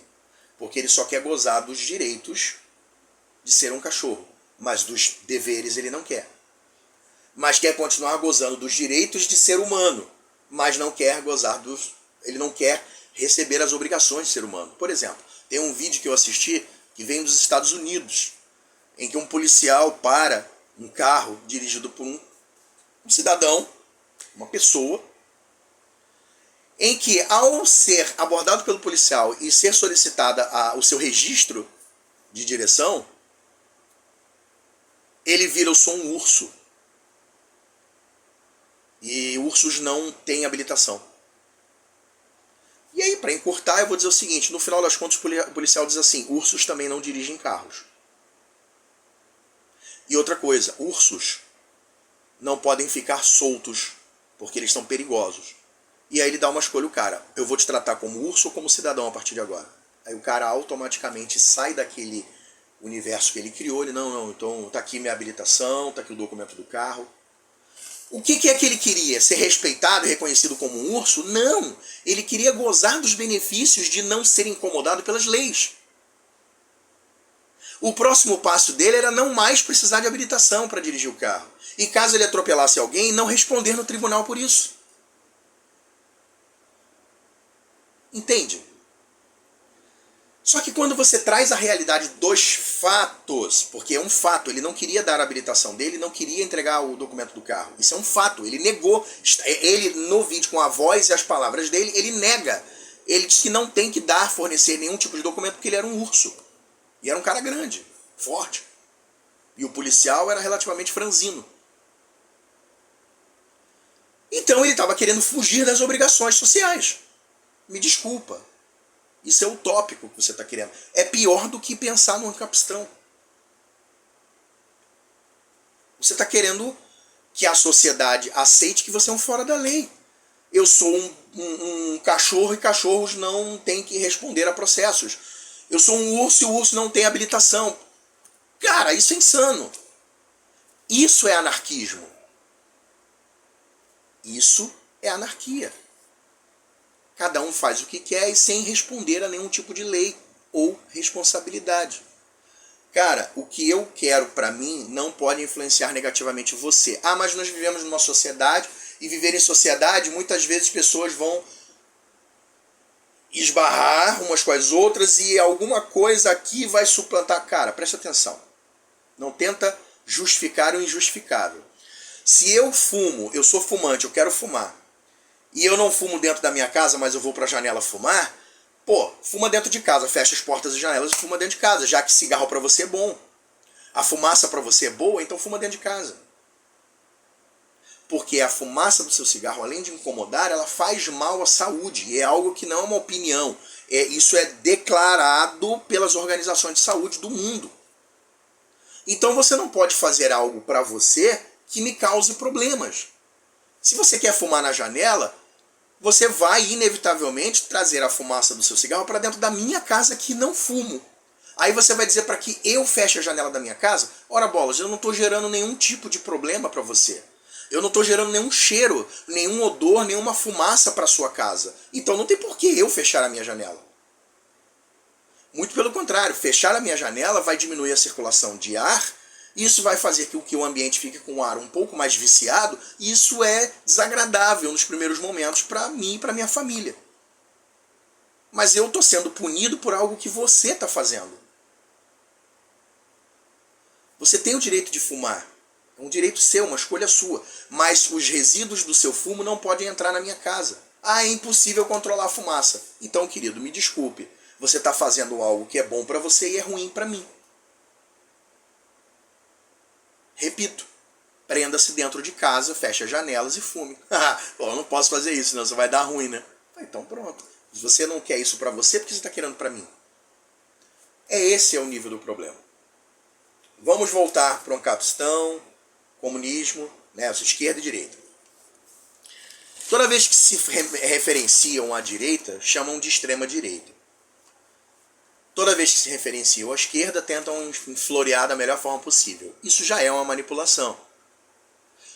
Porque ele só quer gozar dos direitos de ser um cachorro. Mas dos deveres ele não quer. Mas quer continuar gozando dos direitos de ser humano. Mas não quer gozar dos... Ele não quer receber as obrigações de ser humano. Por exemplo, tem um vídeo que eu assisti que vem dos Estados Unidos, em que um policial para um carro dirigido por um cidadão, uma pessoa, em que ao ser abordado pelo policial e ser solicitada o seu registro de direção, ele vira: eu sou um urso. E ursos não têm habilitação. E aí, para encurtar, eu vou dizer o seguinte: no final das contas, o policial diz assim: ursos também não dirigem carros. E outra coisa, ursos não podem ficar soltos, porque eles são perigosos. E aí ele dá uma escolha ao cara: eu vou te tratar como urso ou como cidadão a partir de agora. Aí o cara automaticamente sai daquele universo que ele criou. Ele: não, então tá aqui minha habilitação, tá aqui o documento do carro. O que é que ele queria? Ser respeitado e reconhecido como um urso? Não! Ele queria gozar dos benefícios de não ser incomodado pelas leis. O próximo passo dele era não mais precisar de habilitação para dirigir o carro. E caso ele atropelasse alguém, não responder no tribunal por isso. Entende? Só que quando você traz a realidade dos fatos, porque é um fato, ele não queria dar a habilitação dele, não queria entregar o documento do carro. Isso é um fato, ele negou. Ele, no vídeo, com a voz e as palavras dele, ele nega. Ele diz que não tem que dar, fornecer nenhum tipo de documento, porque ele era um urso. E era um cara grande, forte. E o policial era relativamente franzino. Então ele estava querendo fugir das obrigações sociais. Me desculpa. Isso é utópico que você está querendo. É pior do que pensar no capistão. Você está querendo que a sociedade aceite que você é um fora da lei. Eu sou um cachorro e cachorros não têm que responder a processos. Eu sou um urso e o urso não tem habilitação. Cara, isso é insano. Isso é anarquismo. Isso É anarquia. Cada um faz o que quer e sem responder a nenhum tipo de lei ou responsabilidade. Cara, o que eu quero pra mim não pode influenciar negativamente você. Ah, mas nós vivemos numa sociedade e viver em sociedade, muitas vezes pessoas vão esbarrar umas com as outras e alguma coisa aqui vai suplantar. Cara, presta atenção. Não tenta justificar o injustificável. Se eu fumo, eu sou fumante, eu quero fumar, e eu não fumo dentro da minha casa, mas eu vou pra janela fumar, pô, fuma dentro de casa, fecha as portas e janelas e fuma dentro de casa, já que cigarro pra você é bom. A fumaça pra você é boa, então fuma dentro de casa. Porque a fumaça do seu cigarro, além de incomodar, ela faz mal à saúde. E é algo que não é uma opinião. Isso é declarado pelas organizações de saúde do mundo. Então você não pode fazer algo para você que me cause problemas. Se você quer fumar na janela, você vai inevitavelmente trazer a fumaça do seu cigarro para dentro da minha casa que não fumo. Aí você vai dizer para que eu feche a janela da minha casa? Ora bolas, eu não estou gerando nenhum tipo de problema para você. Eu não estou gerando nenhum cheiro, nenhum odor, nenhuma fumaça para sua casa. Então não tem por que eu fechar a minha janela. Muito pelo contrário, fechar a minha janela vai diminuir a circulação de ar, isso vai fazer com que o ambiente fique com o ar um pouco mais viciado, e isso é desagradável nos primeiros momentos para mim e para minha família. Mas eu estou sendo punido por algo que você está fazendo. Você tem o direito de fumar, é um direito seu, uma escolha sua, mas os resíduos do seu fumo não podem entrar na minha casa. Ah, é impossível controlar a fumaça. Então, querido, me desculpe. Você está fazendo algo que é bom para você e é ruim para mim. Repito, prenda-se dentro de casa, feche as janelas e fume. Bom, eu não posso fazer isso, senão você vai dar ruim, né? Então pronto. Se você não quer isso para você, por que você está querendo para mim? Esse é o nível do problema. Vamos voltar para o Ancapistão, comunismo, né? Esquerda e direita. Toda vez que se referenciam à direita, chamam de extrema direita. Toda vez que se referenciam à esquerda, tentam florear da melhor forma possível. Isso já é uma manipulação.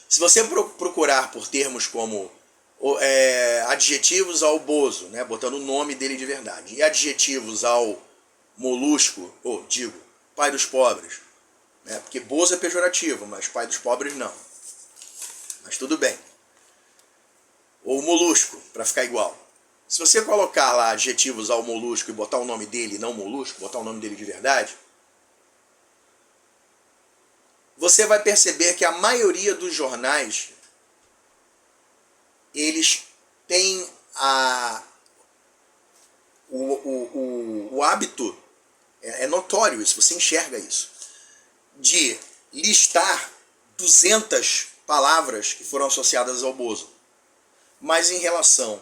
Se você procurar por termos como adjetivos ao Bozo, né, botando o nome dele de verdade, e adjetivos ao Molusco, ou digo, pai dos pobres, né, porque Bozo é pejorativo, mas pai dos pobres não. Mas tudo bem. Ou Molusco, para ficar igual. Se você colocar lá adjetivos ao Molusco e botar o nome dele, não Molusco, botar o nome dele de verdade, você vai perceber que a maioria dos jornais, eles têm o hábito, é notório isso, você enxerga isso, de listar 200 palavras que foram associadas ao Bozo. Mas em relação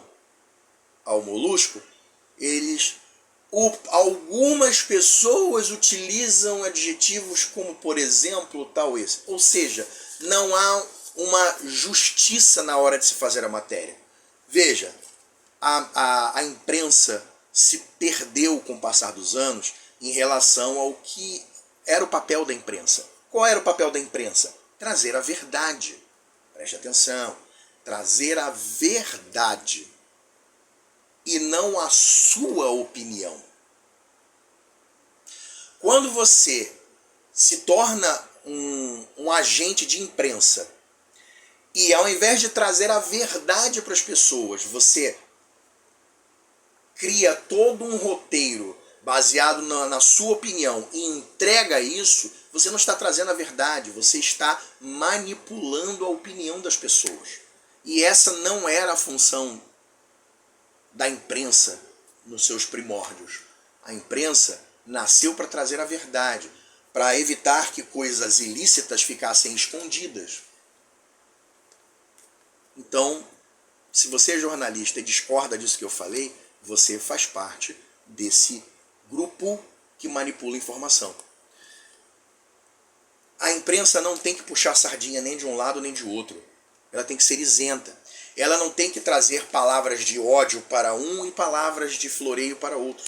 ao Molusco, algumas pessoas utilizam adjetivos como, por exemplo, tal esse. Ou seja, não há uma justiça na hora de se fazer a matéria. Veja, a imprensa se perdeu com o passar dos anos em relação ao que era o papel da imprensa. Qual era o papel da imprensa? Trazer a verdade. Preste atenção. Trazer a verdade. E não a sua opinião. Quando você se torna um agente de imprensa e ao invés de trazer a verdade para as pessoas, você cria todo um roteiro baseado na sua opinião e entrega isso, você não está trazendo a verdade, você está manipulando a opinião das pessoas. E essa não era a função da imprensa nos seus primórdios. A imprensa nasceu para trazer a verdade, para evitar que coisas ilícitas ficassem escondidas. Então, se você é jornalista e discorda disso que eu falei, você faz parte desse grupo que manipula informação. A imprensa não tem que puxar sardinha nem de um lado nem de outro. Ela tem que ser isenta. Ela não tem que trazer palavras de ódio para um e palavras de floreio para outro.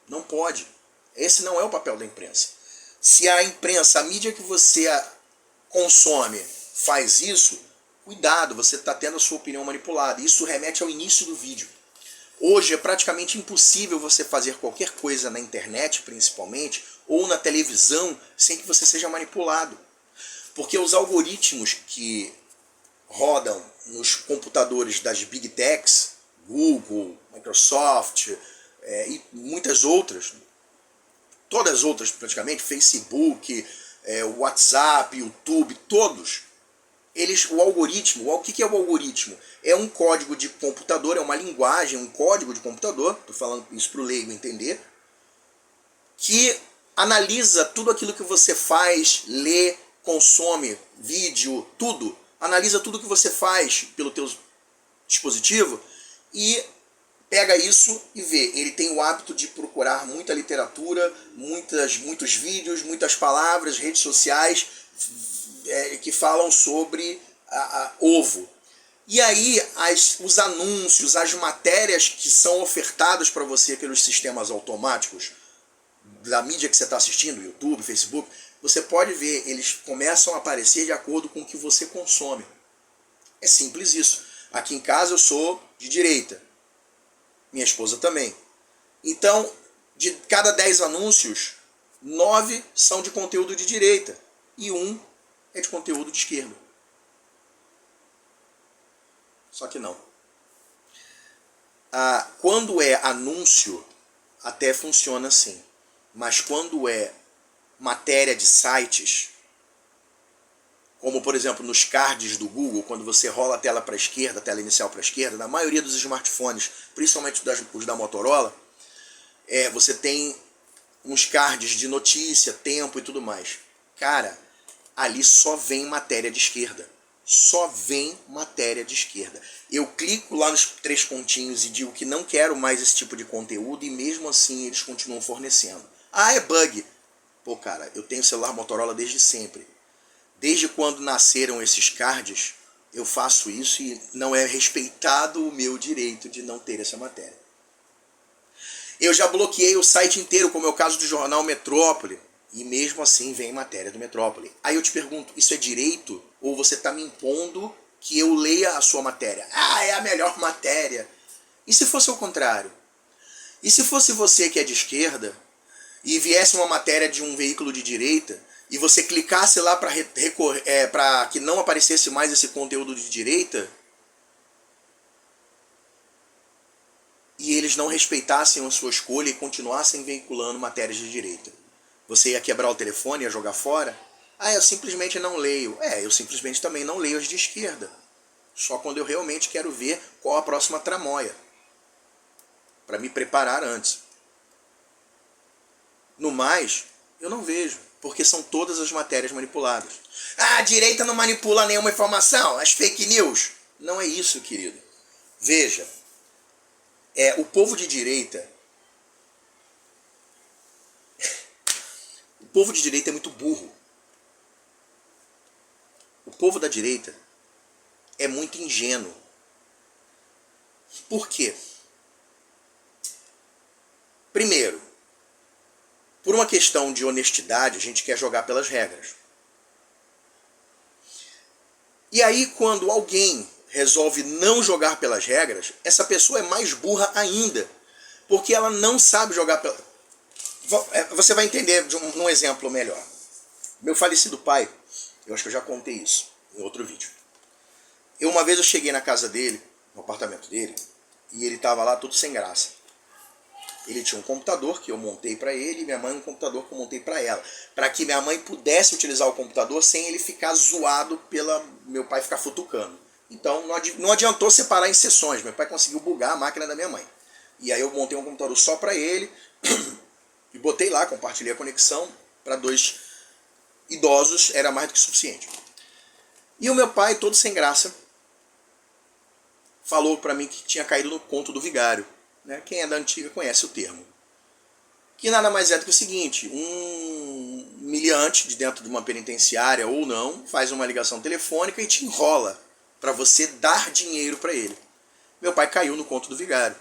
Não pode. Esse não é o papel da imprensa. Se a imprensa, a mídia que você consome, faz isso, Cuidado, você está tendo a sua opinião manipulada. Isso remete ao início do vídeo. Hoje é praticamente impossível você fazer qualquer coisa na internet, principalmente, ou na televisão, sem que você seja manipulado. Porque os algoritmos que rodam nos computadores das Big Techs, Google, Microsoft e muitas outras, todas as outras praticamente, Facebook, WhatsApp, YouTube, todos, o algoritmo, o que é o algoritmo? É um código de computador, é uma linguagem, um código de computador, estou falando isso para o leigo entender, que analisa tudo aquilo que você faz, lê, consome, vídeo, tudo. Analisa tudo que você faz pelo teu dispositivo e pega isso e vê. Ele tem o hábito de procurar muita literatura, muitos vídeos, muitas palavras, redes sociais que falam sobre ovo. E aí os anúncios, as matérias que são ofertadas para você pelos sistemas automáticos da mídia que você está assistindo, YouTube, Facebook, você pode ver, eles começam a aparecer de acordo com o que você consome. É simples isso. Aqui em casa eu sou de direita. Minha esposa também. Então, de cada 10 anúncios, 9 são de conteúdo de direita e 1 é de conteúdo de esquerda. Só que não. Quando é anúncio, até funciona assim. Mas quando é matéria de sites, como por exemplo nos cards do Google, quando você rola a tela para a esquerda, a tela inicial para a esquerda, na maioria dos smartphones, principalmente os da Motorola, você tem uns cards de notícia, tempo e tudo mais. Cara, ali só vem matéria de esquerda. Só vem matéria de esquerda. Eu clico lá nos 3 pontinhos e digo que não quero mais esse tipo de conteúdo e mesmo assim eles continuam fornecendo. É bug. Pô, cara, eu tenho celular Motorola desde sempre. Desde quando nasceram esses cards, eu faço isso e não é respeitado o meu direito de não ter essa matéria. Eu já bloqueei o site inteiro, como é o caso do jornal Metrópole, e mesmo assim vem matéria do Metrópole. Aí eu te pergunto, isso é direito? Ou você está me impondo que eu leia a sua matéria? É a melhor matéria. E se fosse o contrário? E se fosse você que é de esquerda, e viesse uma matéria de um veículo de direita, e você clicasse lá para que não aparecesse mais esse conteúdo de direita, e eles não respeitassem a sua escolha e continuassem veiculando matérias de direita? Você ia quebrar o telefone, ia jogar fora? Eu simplesmente não leio. Eu simplesmente também não leio as de esquerda. Só quando eu realmente quero ver qual a próxima tramóia. Para me preparar antes. No mais, eu não vejo. Porque são todas as matérias manipuladas. A direita não manipula nenhuma informação. As fake news. Não é isso, querido. Veja. O povo de direita... O povo de direita é muito burro. O povo da direita é muito ingênuo. Por quê? Primeiro, por uma questão de honestidade, a gente quer jogar pelas regras. E aí, quando alguém resolve não jogar pelas regras, essa pessoa é mais burra ainda. Porque ela não sabe jogar pelas... Você vai entender num exemplo melhor. Meu falecido pai, eu acho que eu já contei isso em outro vídeo. Uma vez eu cheguei na casa dele, no apartamento dele, e ele estava lá todo sem graça. Ele tinha um computador que eu montei para ele e minha mãe um computador que eu montei para ela. Para que minha mãe pudesse utilizar o computador sem ele ficar zoado meu pai ficar futucando. Então não adiantou separar em sessões. Meu pai conseguiu bugar a máquina da minha mãe. E aí eu montei um computador só para ele e botei lá, compartilhei a conexão para 2 idosos, era mais do que suficiente. E o meu pai, todo sem graça, falou para mim que tinha caído no conto do vigário. Quem é da antiga conhece o termo. Que nada mais é do que o seguinte: um miliante de dentro de uma penitenciária ou não faz uma ligação telefônica e te enrola para você dar dinheiro para ele. Meu pai caiu no conto do vigário.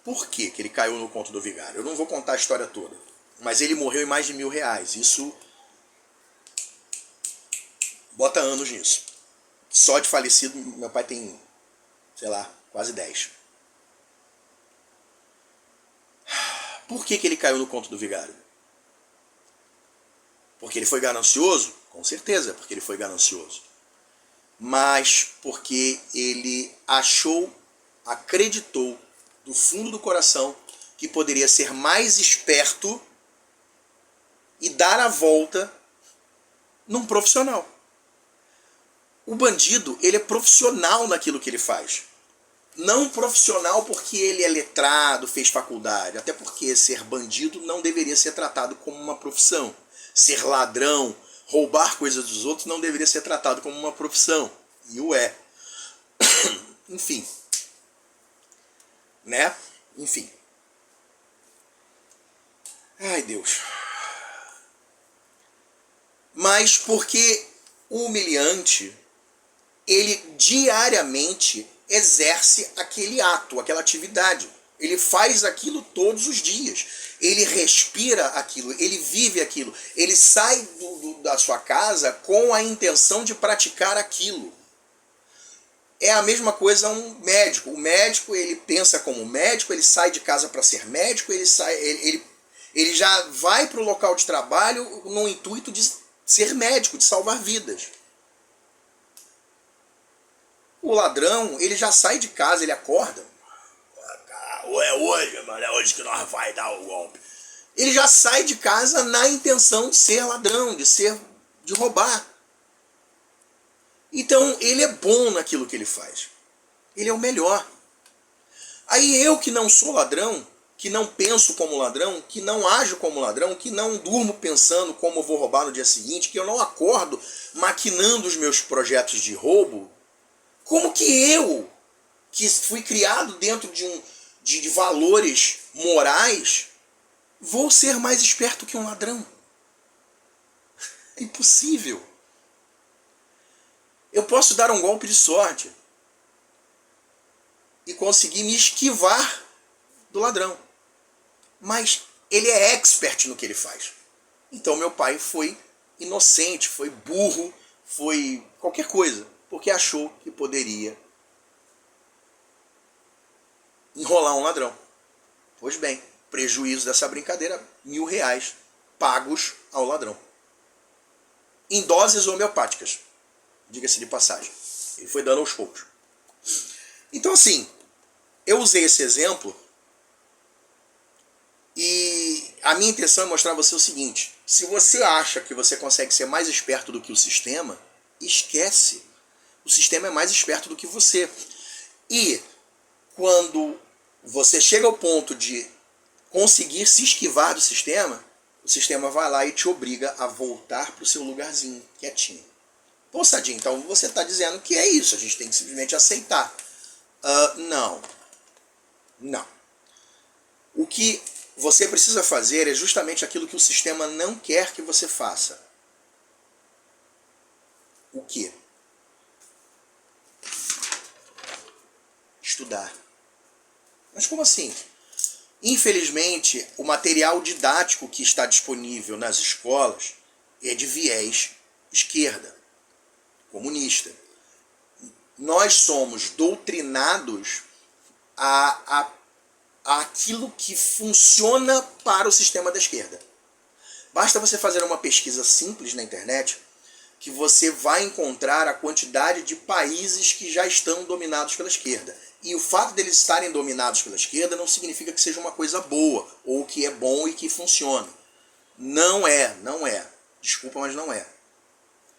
Por que ele caiu no conto do vigário? Eu não vou contar a história toda. Mas ele morreu em mais de R$1.000. Bota anos nisso. Só de falecido, meu pai tem, sei lá, quase 10. Por que ele caiu no conto do vigário? Porque ele foi ganancioso? Com certeza, porque ele foi ganancioso. Mas porque ele acreditou do fundo do coração que poderia ser mais esperto e dar a volta num profissional. O bandido, ele é profissional naquilo que ele faz. Não profissional porque ele é letrado, fez faculdade. Até porque ser bandido não deveria ser tratado como uma profissão. Ser ladrão, roubar coisas dos outros não deveria ser tratado como uma profissão. E o é. Enfim. Né? Enfim. Ai, Deus. Mas porque o humilhante, ele diariamente exerce aquele ato, aquela atividade. Ele faz aquilo todos os dias. Ele respira aquilo, ele vive aquilo. Ele sai da sua casa com a intenção de praticar aquilo. É a mesma coisa um médico. O médico, ele pensa como médico, ele sai de casa para ser médico, ele já vai para o local de trabalho no intuito de ser médico, de salvar vidas. O ladrão, ele já sai de casa, ele acorda. É hoje, mano, é hoje que nós vai dar o golpe. Ele já sai de casa na intenção de ser ladrão, de roubar. Então, ele é bom naquilo que ele faz. Ele é o melhor. Aí eu que não sou ladrão, que não penso como ladrão, que não ajo como ladrão, que não durmo pensando como eu vou roubar no dia seguinte, que eu não acordo maquinando os meus projetos de roubo, como que eu, que fui criado dentro de valores morais, vou ser mais esperto que um ladrão? É impossível. Eu posso dar um golpe de sorte e conseguir me esquivar do ladrão. Mas ele é expert no que ele faz. Então meu pai foi inocente, foi burro, foi qualquer coisa, porque achou que poderia enrolar um ladrão. Pois bem, prejuízo dessa brincadeira, R$1.000 pagos ao ladrão. Em doses homeopáticas, diga-se de passagem. Ele foi dando aos poucos. Então assim, eu usei esse exemplo e a minha intenção é mostrar a você o seguinte: se você acha que você consegue ser mais esperto do que o sistema, esquece. O sistema é mais esperto do que você. E quando você chega ao ponto de conseguir se esquivar do sistema, o sistema vai lá e te obriga a voltar para o seu lugarzinho, quietinho. Pô, Sadinho, então você está dizendo que é isso, a gente tem que simplesmente aceitar. Não. Não. O que você precisa fazer é justamente aquilo que o sistema não quer que você faça. O quê? Estudar. Mas como assim? Infelizmente, o material didático que está disponível nas escolas é de viés esquerda, comunista. Nós somos doutrinados a aquilo que funciona para o sistema da esquerda. Basta você fazer uma pesquisa simples na internet que você vai encontrar a quantidade de países que já estão dominados pela esquerda. E o fato deles estarem dominados pela esquerda não significa que seja uma coisa boa, ou que é bom e que funciona. Não é. Desculpa, mas não é.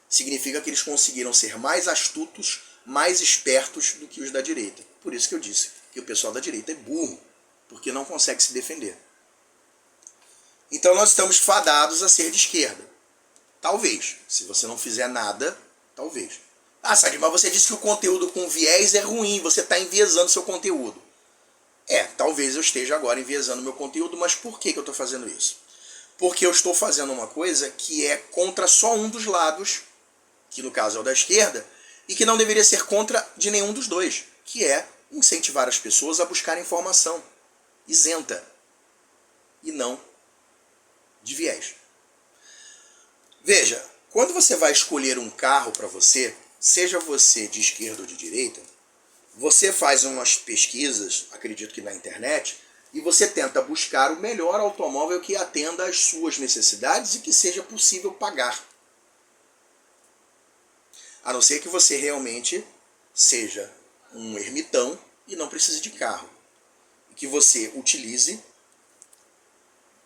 Significa que eles conseguiram ser mais astutos, mais espertos do que os da direita. Por isso que eu disse que o pessoal da direita é burro, porque não consegue se defender. Então nós estamos fadados a ser de esquerda. Talvez. Se você não fizer nada, talvez. Ah, Sadi, mas você disse que o conteúdo com viés é ruim, você está enviesando seu conteúdo. Talvez eu esteja agora enviesando meu conteúdo, mas por que eu estou fazendo isso? Porque eu estou fazendo uma coisa que é contra só um dos lados, que no caso é o da esquerda, e que não deveria ser contra de nenhum dos dois, que é incentivar as pessoas a buscar informação isenta e não de viés. Veja, Quando você vai escolher um carro para você, seja você de esquerda ou de direita, você faz umas pesquisas, acredito que na internet, e você tenta buscar o melhor automóvel que atenda às suas necessidades e que seja possível pagar. A não ser que você realmente seja um ermitão e não precise de carro. Que você utilize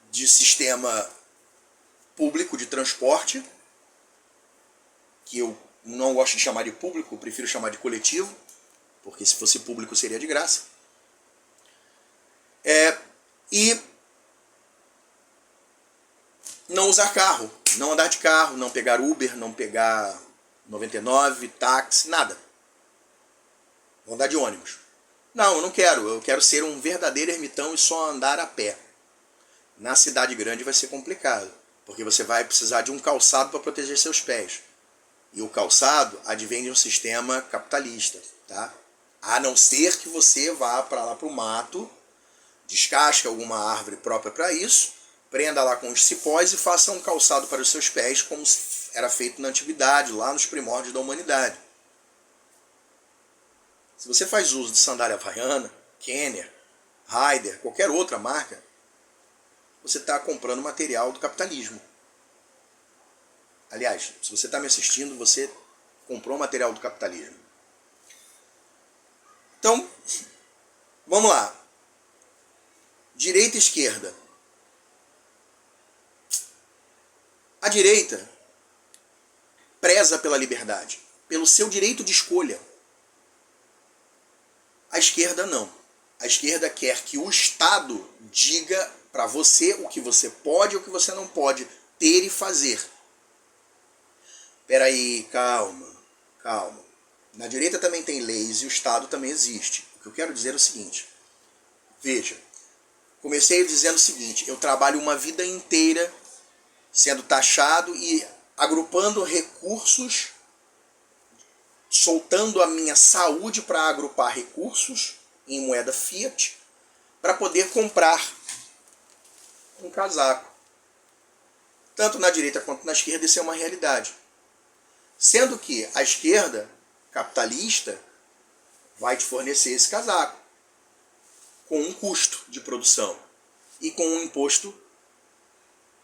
de sistema público de transporte, que eu não gosto de chamar de público, eu prefiro chamar de coletivo, porque se fosse público seria de graça. E não usar carro, não andar de carro, não pegar Uber, não pegar 99, táxi, nada. Vou andar de ônibus. Não, eu não quero. Eu quero ser um verdadeiro ermitão e só andar a pé. Na cidade grande vai ser complicado, porque você vai precisar de um calçado para proteger seus pés. E o calçado advém de um sistema capitalista, tá? A não ser que você vá para lá para o mato, descasque alguma árvore própria para isso, prenda lá com os cipós e faça um calçado para os seus pés, como era feito na antiguidade, lá nos primórdios da humanidade. Se você faz uso de sandália havaiana, Kenner, Raider, qualquer outra marca, você está comprando material do capitalismo. Aliás, se você está me assistindo, você comprou material do capitalismo. Então, vamos lá. Direita e esquerda. A direita preza pela liberdade, pelo seu direito de escolha. A esquerda não. A esquerda quer que o Estado diga para você o que você pode e o que você não pode ter e fazer. Peraí, calma. Na direita também tem leis e o Estado também existe. O que eu quero dizer é o seguinte. Veja, comecei dizendo o seguinte, eu trabalho uma vida inteira sendo taxado e agrupando recursos, soltando a minha saúde para agrupar recursos em moeda fiat, para poder comprar um casaco. Tanto na direita quanto na esquerda isso é uma realidade. Sendo que a esquerda capitalista vai te fornecer esse casaco com um custo de produção e com um imposto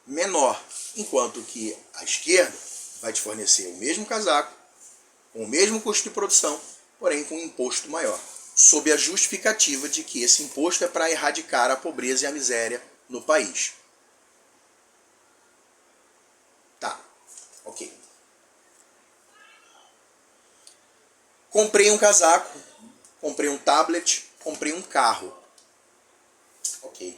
menor, enquanto que a esquerda vai te fornecer o mesmo casaco com o mesmo custo de produção, porém com um imposto maior, sob a justificativa de que esse imposto é para erradicar a pobreza e a miséria no país. Tá, ok. Comprei um casaco, comprei um tablet, comprei um carro. Ok.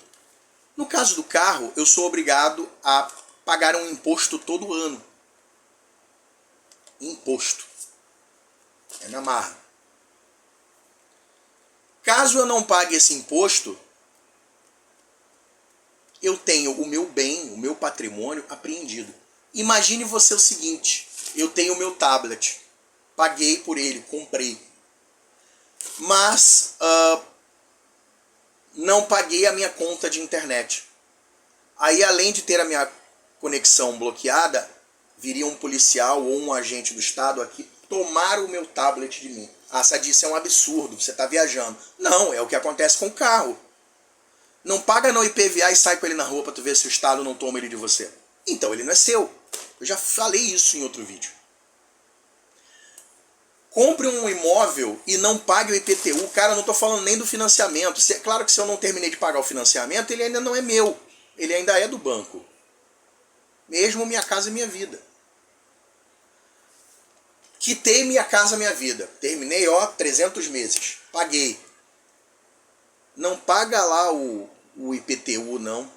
No caso do carro, eu sou obrigado a pagar um imposto todo ano. Imposto. É na marra. Caso eu não pague esse imposto, eu tenho o meu bem, o meu patrimônio apreendido. Imagine você o seguinte, eu tenho o meu tablet, paguei por ele, comprei, mas não paguei a minha conta de internet. Aí, além de ter a minha conexão bloqueada, viria um policial ou um agente do Estado aqui tomar o meu tablet de mim. Ah, Sadi, isso é um absurdo, você está viajando. Não, é o que acontece com o carro. Não paga no IPVA e sai com ele na rua para tu ver se o Estado não toma ele de você. Então ele não é seu. Eu já falei isso em outro vídeo. Compre um imóvel e não pague o IPTU. Cara, eu não estou falando nem do financiamento. É claro que se eu não terminei de pagar o financiamento, ele ainda não é meu. Ele ainda é do banco. Mesmo Minha Casa Minha Vida. Quitei Minha Casa Minha Vida. Terminei, 300 meses. Paguei. Não paga lá o IPTU, não.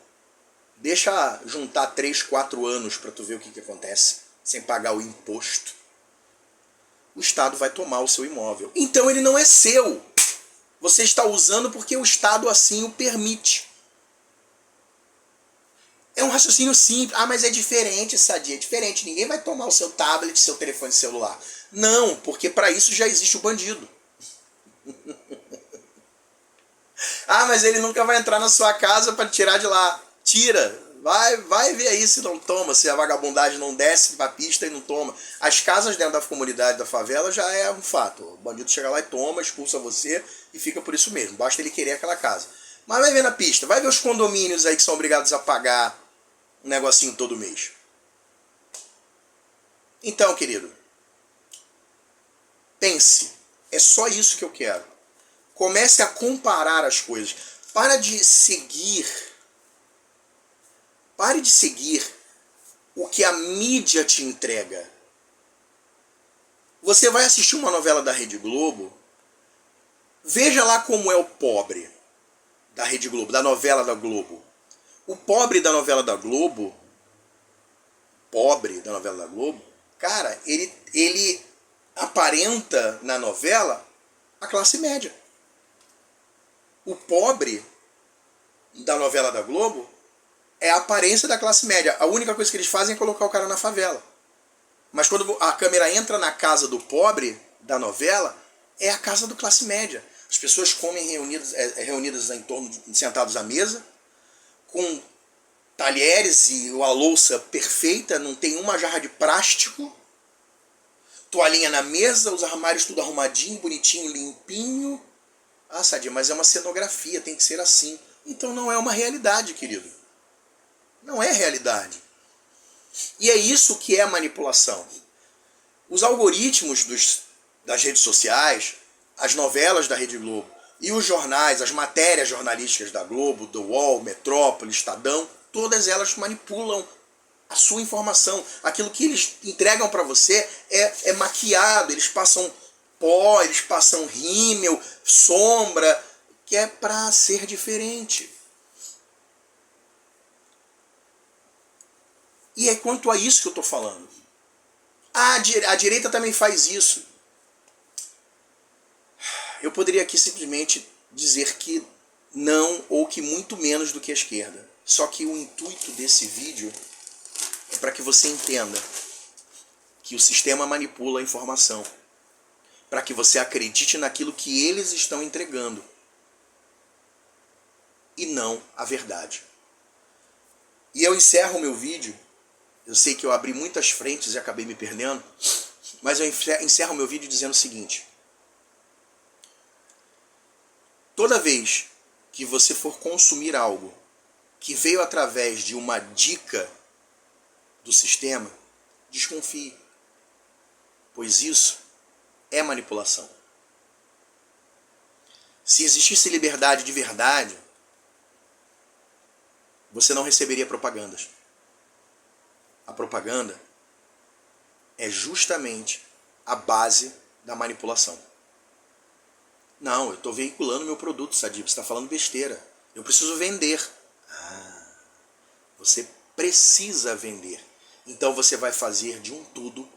Deixa juntar 3, 4 anos para tu ver o que acontece. Sem pagar o imposto. O Estado vai tomar o seu imóvel. Então ele não é seu. Você está usando porque o Estado assim o permite. É um raciocínio simples. Ah, mas é diferente, Sadi, é diferente. Ninguém vai tomar o seu tablet, seu telefone celular. Não, porque para isso já existe o bandido. Ah, mas ele nunca vai entrar na sua casa para tirar de lá. Tira. Vai ver aí se não toma, se a vagabundagem não desce pra pista e não toma. As casas dentro da comunidade da favela já é um fato. O bandido chega lá e toma, expulsa você e fica por isso mesmo. Basta ele querer aquela casa. Mas vai ver na pista, vai ver os condomínios aí que são obrigados a pagar um negocinho todo mês. Então, querido, pense, é só isso que eu quero. Comece a comparar as coisas. Pare de seguir o que a mídia te entrega. Você vai assistir uma novela da Rede Globo, veja lá como é o pobre da Rede Globo, da novela da Globo. O pobre da novela da Globo, cara, ele aparenta na novela a classe média. O pobre da novela da Globo é a aparência da classe média. A única coisa que eles fazem é colocar o cara na favela. Mas quando a câmera entra na casa do pobre da novela, é a casa do classe média. As pessoas comem reunidas em torno, sentados à mesa, com talheres e a louça perfeita, não tem uma jarra de plástico, toalhinha na mesa, os armários tudo arrumadinho, bonitinho, limpinho. Ah, Sadia, mas é uma cenografia, tem que ser assim. Então não é uma realidade, querido. Não é realidade. E é isso que é manipulação. Os algoritmos das redes sociais, as novelas da Rede Globo e os jornais, as matérias jornalísticas da Globo, do UOL, Metrópole, Estadão, todas elas manipulam a sua informação. Aquilo que eles entregam para você é maquiado, eles passam pó, eles passam rímel, sombra, que é para ser diferente. E é quanto a isso que eu estou falando. A direita também faz isso. Eu poderia aqui simplesmente dizer que não, ou que muito menos do que a esquerda. Só que o intuito desse vídeo é para que você entenda que o sistema manipula a informação. Para que você acredite naquilo que eles estão entregando. E não a verdade. E eu encerro o meu vídeo. Eu sei que eu abri muitas frentes e acabei me perdendo, mas eu encerro meu vídeo dizendo o seguinte. Toda vez que você for consumir algo que veio através de uma dica do sistema, desconfie, pois isso é manipulação. Se existisse liberdade de verdade, você não receberia propagandas. A propaganda é justamente a base da manipulação. Não, eu estou veiculando meu produto, Sadia, você está falando besteira. Eu preciso vender. Você precisa vender. Então você vai fazer de um tudo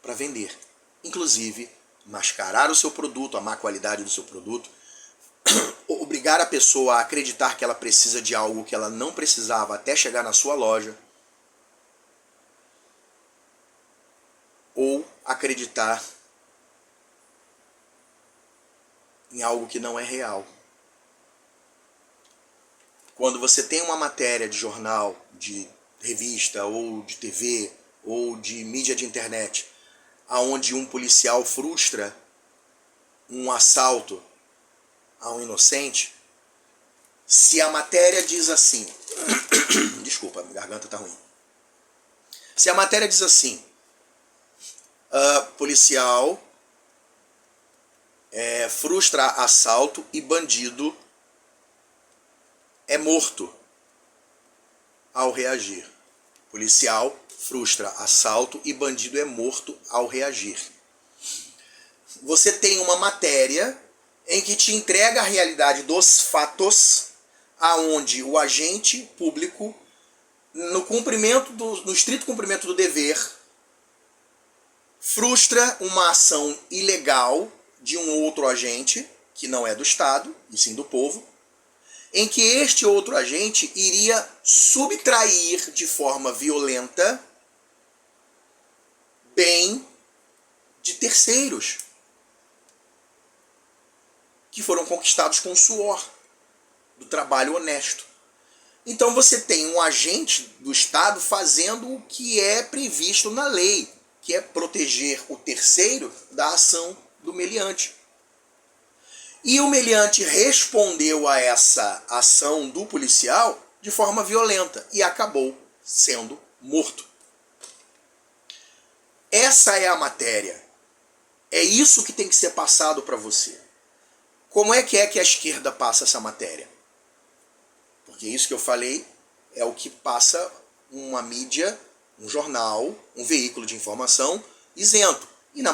para vender. Inclusive, mascarar o seu produto, a má qualidade do seu produto, obrigar a pessoa a acreditar que ela precisa de algo que ela não precisava até chegar na sua loja, ou acreditar em algo que não é real. Quando você tem uma matéria de jornal, de revista, ou de TV, ou de mídia de internet, aonde um policial frustra um assalto a um inocente, se a matéria diz assim, desculpa, a garganta tá ruim. Se a matéria diz assim, policial frustra assalto e bandido é morto ao reagir. Policial frustra assalto e bandido é morto ao reagir. Você tem uma matéria em que te entrega a realidade dos fatos, aonde o agente público, no estrito cumprimento do dever, frustra uma ação ilegal de um outro agente, que não é do Estado, e sim do povo, em que este outro agente iria subtrair de forma violenta bem de terceiros, que foram conquistados com o suor do trabalho honesto. Então você tem um agente do Estado fazendo o que é previsto na lei, que é proteger o terceiro da ação do meliante. E o meliante respondeu a essa ação do policial de forma violenta e acabou sendo morto. Essa é a matéria. É isso que tem que ser passado para você. Como é que a esquerda passa essa matéria? Porque isso que eu falei é o que passa uma mídia, um jornal, um veículo de informação isento. E na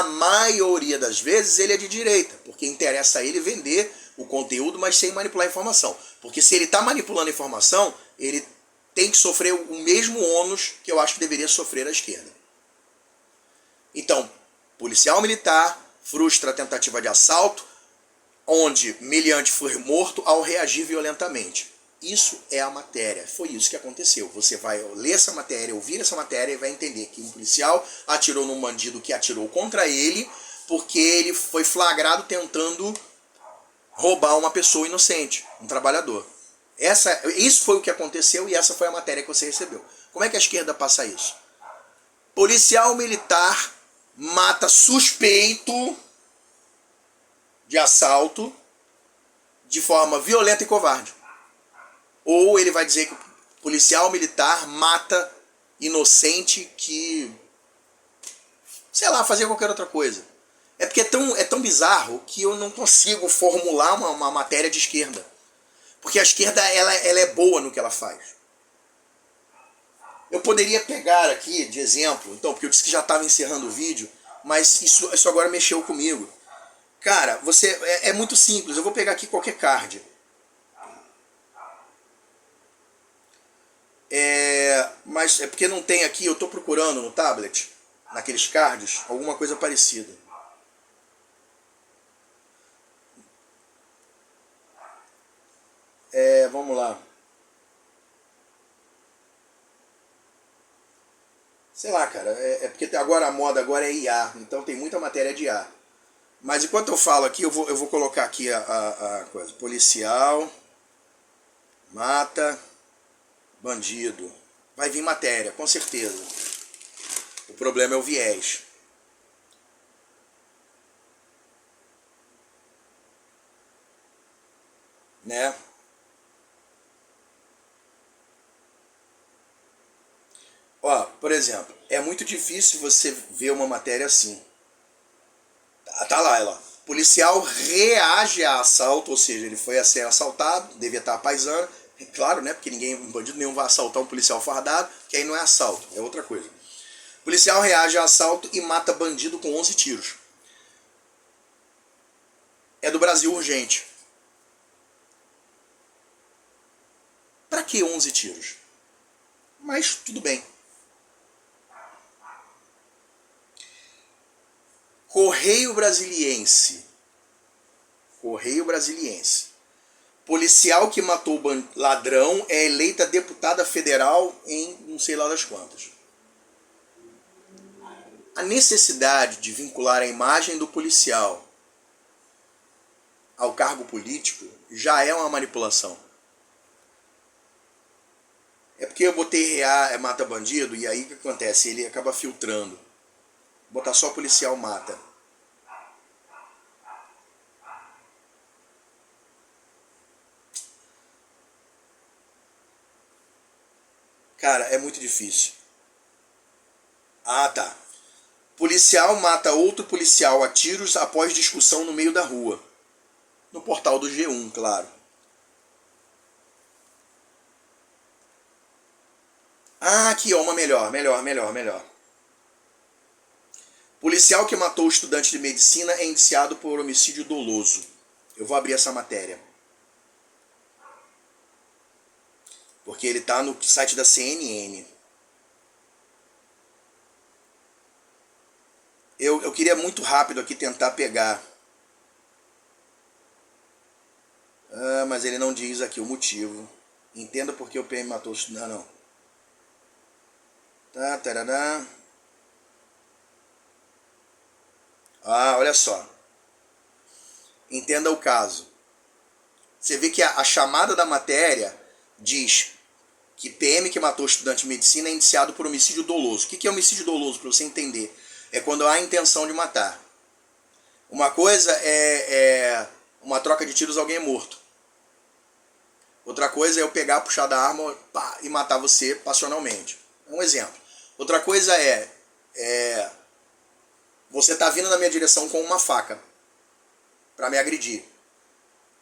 maioria das vezes ele é de direita, porque interessa a ele vender o conteúdo, mas sem manipular a informação. Porque se ele está manipulando a informação, ele tem que sofrer o mesmo ônus que eu acho que deveria sofrer a esquerda. Então, policial militar frustra a tentativa de assalto, onde meliante foi morto ao reagir violentamente. Isso é a matéria. Foi isso que aconteceu. Você vai ler essa matéria, ouvir essa matéria e vai entender que um policial atirou num bandido que atirou contra ele porque ele foi flagrado tentando roubar uma pessoa inocente, um trabalhador. Isso foi o que aconteceu e essa foi a matéria que você recebeu. Como é que a esquerda passa isso? Policial militar mata suspeito de assalto de forma violenta e covarde. Ou ele vai dizer que o policial militar mata inocente que, sei lá, fazia qualquer outra coisa. É porque é tão bizarro que eu não consigo formular uma matéria de esquerda. Porque a esquerda ela é boa no que ela faz. Eu poderia pegar aqui de exemplo, então, porque eu disse que já estava encerrando o vídeo, mas isso agora mexeu comigo. Cara, é muito simples. Eu vou pegar aqui qualquer card. Mas é porque não tem aqui, eu estou procurando no tablet, naqueles cards, alguma coisa parecida. Vamos lá. Sei lá, cara, é porque agora a moda agora é IA, então tem muita matéria de IA. Mas enquanto eu falo aqui, eu vou colocar aqui a coisa. Policial mata bandido. Vai vir matéria, com certeza. O problema é o viés. Né? Ó, por exemplo, é muito difícil você ver uma matéria assim. Tá lá, ela. Policial reage a assalto, ou seja, ele foi a ser assaltado, devia estar paisano. Claro, né? Porque bandido nenhum vai assaltar um policial fardado, que aí não é assalto, é outra coisa. Policial reage a assalto e mata bandido com 11 tiros. É do Brasil urgente. Pra que 11 tiros? Mas tudo bem. Correio Brasiliense. Policial que matou ladrão é eleita deputada federal em não sei lá das quantas. A necessidade de vincular a imagem do policial ao cargo político já é uma manipulação. É porque eu botei mata bandido e aí o que acontece? Ele acaba filtrando. Botar só policial mata. Cara, é muito difícil. Ah, tá. Policial mata outro policial a tiros após discussão no meio da rua. No portal do G1, claro. Ah, aqui, ó, uma melhor. Policial que matou o estudante de medicina é indiciado por homicídio doloso. Eu vou abrir essa matéria. Porque ele está no site da CNN. Eu queria muito rápido aqui tentar pegar. Mas ele não diz aqui o motivo. Entenda por que o PM matou o estudante. Não. Tá, tarará. Olha só. Entenda o caso. Você vê que a chamada da matéria diz que PM que matou estudante de medicina é indiciado por homicídio doloso. O que é homicídio doloso, para você entender? É quando há intenção de matar. Uma coisa é uma troca de tiros, alguém é morto. Outra coisa é eu pegar, puxar da arma pá, e matar você passionalmente. Um exemplo. Outra coisa é você tá vindo na minha direção com uma faca para me agredir.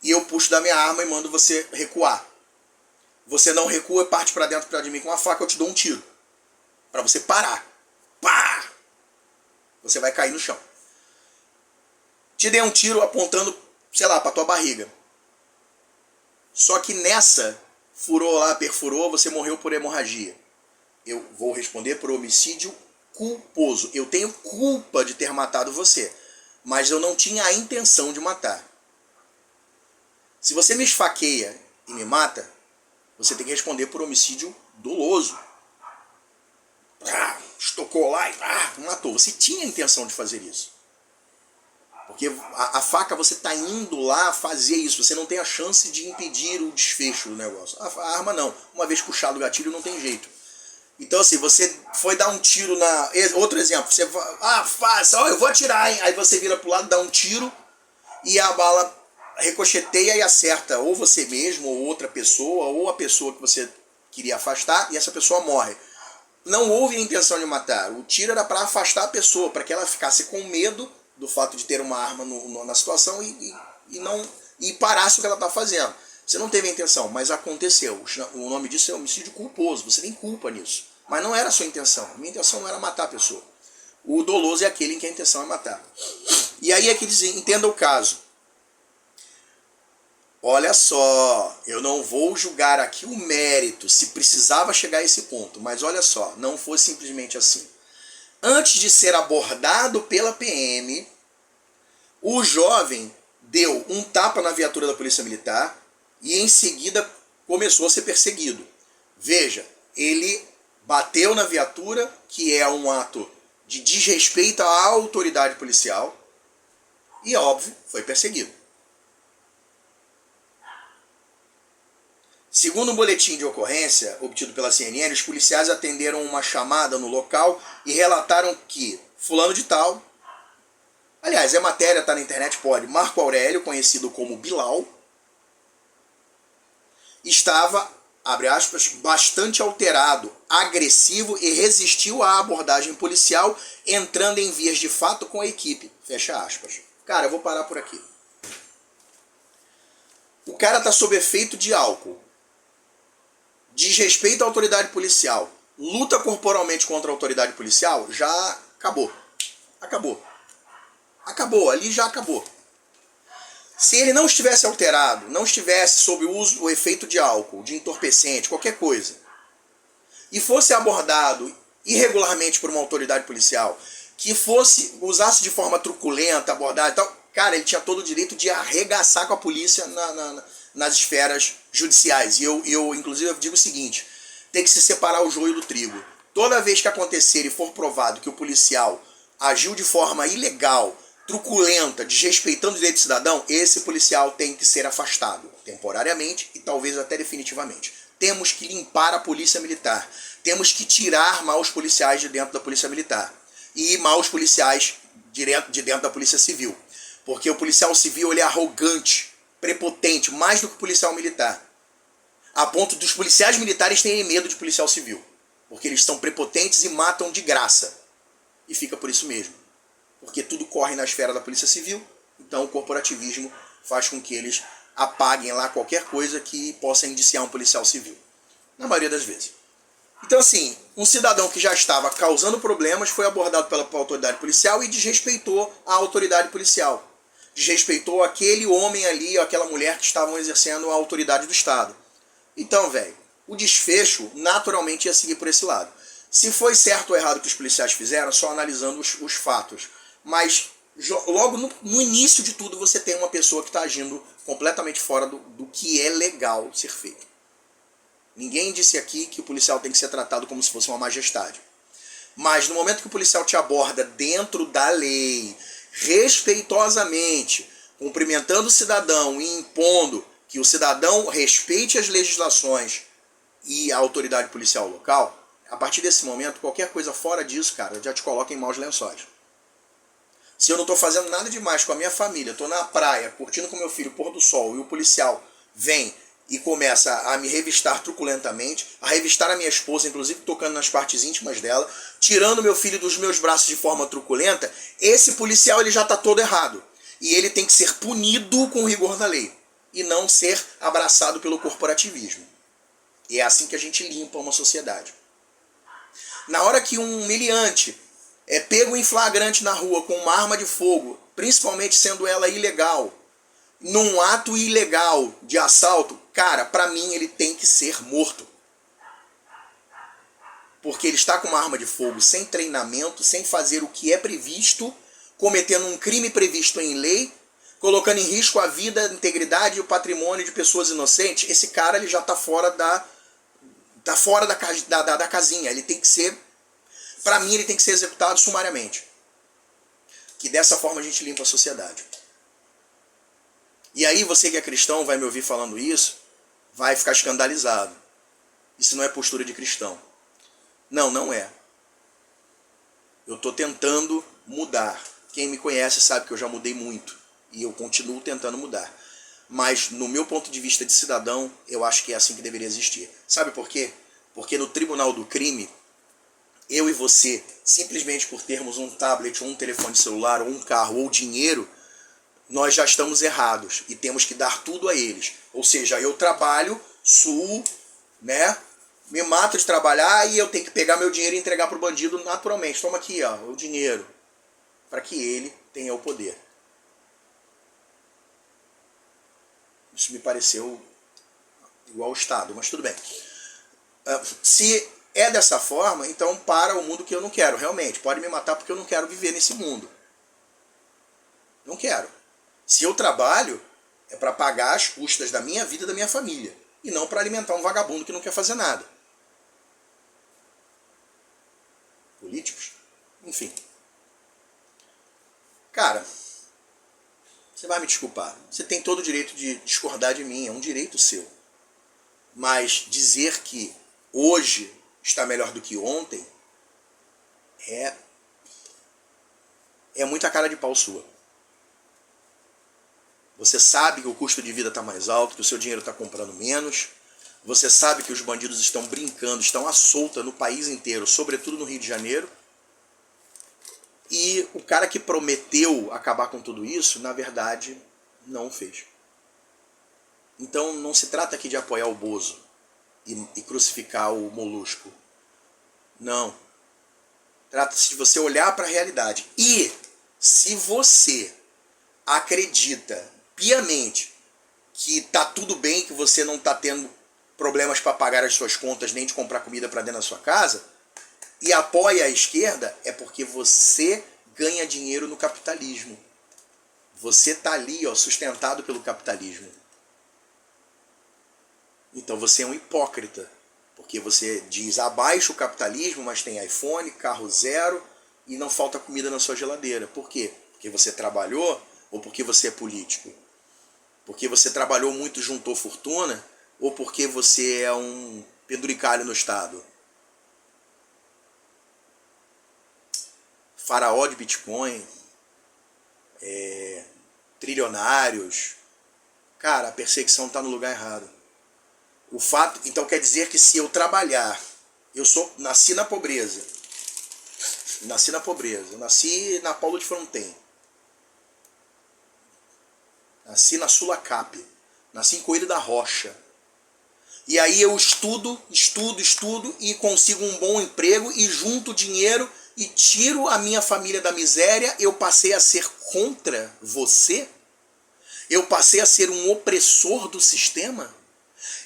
E eu puxo da minha arma e mando você recuar. Você não recua, parte para dentro de mim com uma faca, eu te dou um tiro. Para você parar. Pá! Você vai cair no chão. Te dei um tiro apontando, sei lá, para tua barriga. Só que nessa, furou lá, perfurou, você morreu por hemorragia. Eu vou responder por homicídio culposo. Eu tenho culpa de ter matado você, mas eu não tinha a intenção de matar. Se você me esfaqueia e me mata, você tem que responder por homicídio doloso. Estocou lá e matou. Você tinha a intenção de fazer isso. Porque a faca, você está indo lá fazer isso. Você não tem a chance de impedir o desfecho do negócio. A arma não. Uma vez puxado o gatilho, não tem jeito. Então assim, você foi dar um tiro na... Outro exemplo. Você eu vou atirar, hein? Aí você vira pro lado, dá um tiro e a bala ricocheteia e acerta ou você mesmo, ou outra pessoa, ou a pessoa que você queria afastar, e essa pessoa morre. Não houve a intenção de matar. O tiro era para afastar a pessoa, para que ela ficasse com medo do fato de ter uma arma na situação e parasse o que ela está fazendo. Você não teve a intenção, mas aconteceu. O nome disso é homicídio culposo. Você tem culpa nisso. Mas não era a sua intenção. A minha intenção não era matar a pessoa. O doloso é aquele em que a intenção é matar. E aí é que eles entendam o caso. Olha só, eu não vou julgar aqui o mérito, se precisava chegar a esse ponto, mas olha só, não foi simplesmente assim. Antes de ser abordado pela PM, o jovem deu um tapa na viatura da Polícia Militar e em seguida começou a ser perseguido. Veja, ele bateu na viatura, que é um ato de desrespeito à autoridade policial, e óbvio, foi perseguido. Segundo um boletim de ocorrência obtido pela CNN, os policiais atenderam uma chamada no local e relataram que fulano de tal, aliás, a matéria está na internet, pode, Marco Aurélio, conhecido como Bilal, estava, abre aspas, bastante alterado, agressivo e resistiu à abordagem policial, entrando em vias de fato com a equipe, fecha aspas. Cara, eu vou parar por aqui. O cara está sob efeito de álcool. Desrespeito à autoridade policial, luta corporalmente contra a autoridade policial, já acabou. Acabou, ali já acabou. Se ele não estivesse alterado, não estivesse sob o efeito de álcool, de entorpecente, qualquer coisa, e fosse abordado irregularmente por uma autoridade policial, que usasse de forma truculenta, abordar e tal, cara, ele tinha todo o direito de arregaçar com a polícia nas esferas judiciais. E eu inclusive, eu digo o seguinte, tem que se separar o joio do trigo. Toda vez que acontecer e for provado que o policial agiu de forma ilegal, truculenta, desrespeitando o direito do cidadão, esse policial tem que ser afastado, temporariamente e talvez até definitivamente. Temos que limpar a polícia militar. Temos que tirar maus policiais de dentro da polícia militar. E maus policiais de dentro da polícia civil. Porque o policial civil ele é arrogante, prepotente, mais do que o policial militar. A ponto dos policiais militares terem medo de policial civil. Porque eles são prepotentes e matam de graça. E fica por isso mesmo. Porque tudo corre na esfera da polícia civil, então o corporativismo faz com que eles apaguem lá qualquer coisa que possa indiciar um policial civil. Na maioria das vezes. Então assim, um cidadão que já estava causando problemas foi abordado pela autoridade policial e desrespeitou a autoridade policial. Desrespeitou aquele homem ali, aquela mulher que estavam exercendo a autoridade do Estado. Então, velho, o desfecho naturalmente ia seguir por esse lado. Se foi certo ou errado o que os policiais fizeram, só analisando os fatos. Mas logo no início de tudo você tem uma pessoa que está agindo completamente fora do que é legal ser feito. Ninguém disse aqui que o policial tem que ser tratado como se fosse uma majestade. Mas no momento que o policial te aborda dentro da lei, respeitosamente, cumprimentando o cidadão e impondo que o cidadão respeite as legislações e a autoridade policial local, a partir desse momento, qualquer coisa fora disso, cara, já te coloca em maus lençóis. Se eu não estou fazendo nada demais com a minha família, estou na praia, curtindo com meu filho o pôr do sol, e o policial vem e começa a me revistar truculentamente, a revistar a minha esposa, inclusive tocando nas partes íntimas dela, tirando meu filho dos meus braços de forma truculenta, esse policial ele já está todo errado. E ele tem que ser punido com rigor da lei, e não ser abraçado pelo corporativismo. E é assim que a gente limpa uma sociedade. Na hora que um meliante é pego em flagrante na rua com uma arma de fogo, principalmente sendo ela ilegal, num ato ilegal de assalto, cara, pra mim ele tem que ser morto. Porque ele está com uma arma de fogo sem treinamento, sem fazer o que é previsto, cometendo um crime previsto em lei, colocando em risco a vida, a integridade e o patrimônio de pessoas inocentes. Esse cara ele já está fora da casinha. Ele tem que ser, pra mim, ele tem que ser executado sumariamente. Que dessa forma a gente limpa a sociedade. E aí você que é cristão vai me ouvir falando isso, vai ficar escandalizado. Isso não é postura de cristão. Não, não é. Eu estou tentando mudar. Quem me conhece sabe que eu já mudei muito. E eu continuo tentando mudar. Mas no meu ponto de vista de cidadão, eu acho que é assim que deveria existir. Sabe por quê? Porque no tribunal do crime, eu e você, simplesmente por termos um tablet, ou um telefone celular, ou um carro, ou dinheiro, nós já estamos errados e temos que dar tudo a eles. Ou seja, eu trabalho, suo, né? Me mato de trabalhar e eu tenho que pegar meu dinheiro e entregar para o bandido naturalmente. Toma aqui, ó, o dinheiro, para que ele tenha o poder. Isso me pareceu igual ao Estado, mas tudo bem. Se é dessa forma, então para o mundo que eu não quero, realmente. Pode me matar porque eu não quero viver nesse mundo. Não quero. Se eu trabalho, é para pagar as custas da minha vida e da minha família. E não para alimentar um vagabundo que não quer fazer nada. Políticos? Enfim. Cara, você vai me desculpar. Você tem todo o direito de discordar de mim. É um direito seu. Mas dizer que hoje está melhor do que ontem é muita cara de pau sua. Você sabe que o custo de vida está mais alto, que o seu dinheiro está comprando menos. Você sabe que os bandidos estão brincando, estão à solta no país inteiro, sobretudo no Rio de Janeiro. E o cara que prometeu acabar com tudo isso, na verdade, não o fez. Então não se trata aqui de apoiar o Bozo e crucificar o Molusco. Não. Trata-se de você olhar para a realidade. E se você acredita piamente que tá tudo bem, que você não tá tendo problemas para pagar as suas contas, nem de comprar comida para dentro da sua casa, e apoia a esquerda, é porque você ganha dinheiro no capitalismo. Você tá ali, ó, sustentado pelo capitalismo. Então você é um hipócrita, porque você diz abaixo o capitalismo, mas tem iPhone, carro zero e não falta comida na sua geladeira. Por quê? Porque você trabalhou ou porque você é político? Porque você trabalhou muito e juntou fortuna ou porque você é um penduricalho no Estado? Faraó de Bitcoin, trilionários. Cara, a perseguição está no lugar errado. O fato, então quer dizer que se eu trabalhar, nasci na pobreza. Nasci na Paulo de Fronten. Nasci na Sulacap. Nasci em Coelho da Rocha. E aí eu estudo e consigo um bom emprego e junto dinheiro e tiro a minha família da miséria. Eu passei a ser contra você? Eu passei a ser um opressor do sistema?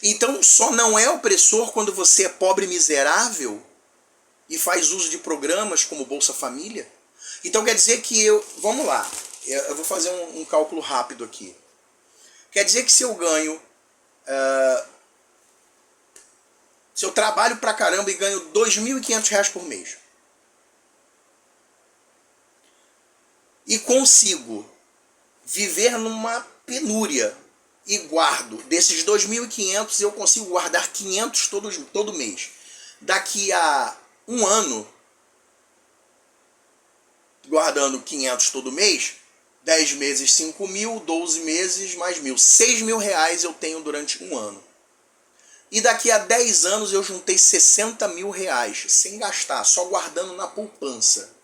Então só não é opressor quando você é pobre e miserável e faz uso de programas como Bolsa Família? Então quer dizer que vamos lá, eu vou fazer um cálculo rápido aqui. Quer dizer que se eu ganho, se eu trabalho pra caramba e ganho R$ 2.500 por mês, e consigo viver numa penúria e guardo, desses 2.500 eu consigo guardar 500 todo mês. Daqui a um ano, guardando 500 todo mês, 10 meses 5.000, 12 meses mais 1.000. 6.000 reais eu tenho durante um ano. E daqui a 10 anos eu juntei 60.000 reais, sem gastar, só guardando na poupança.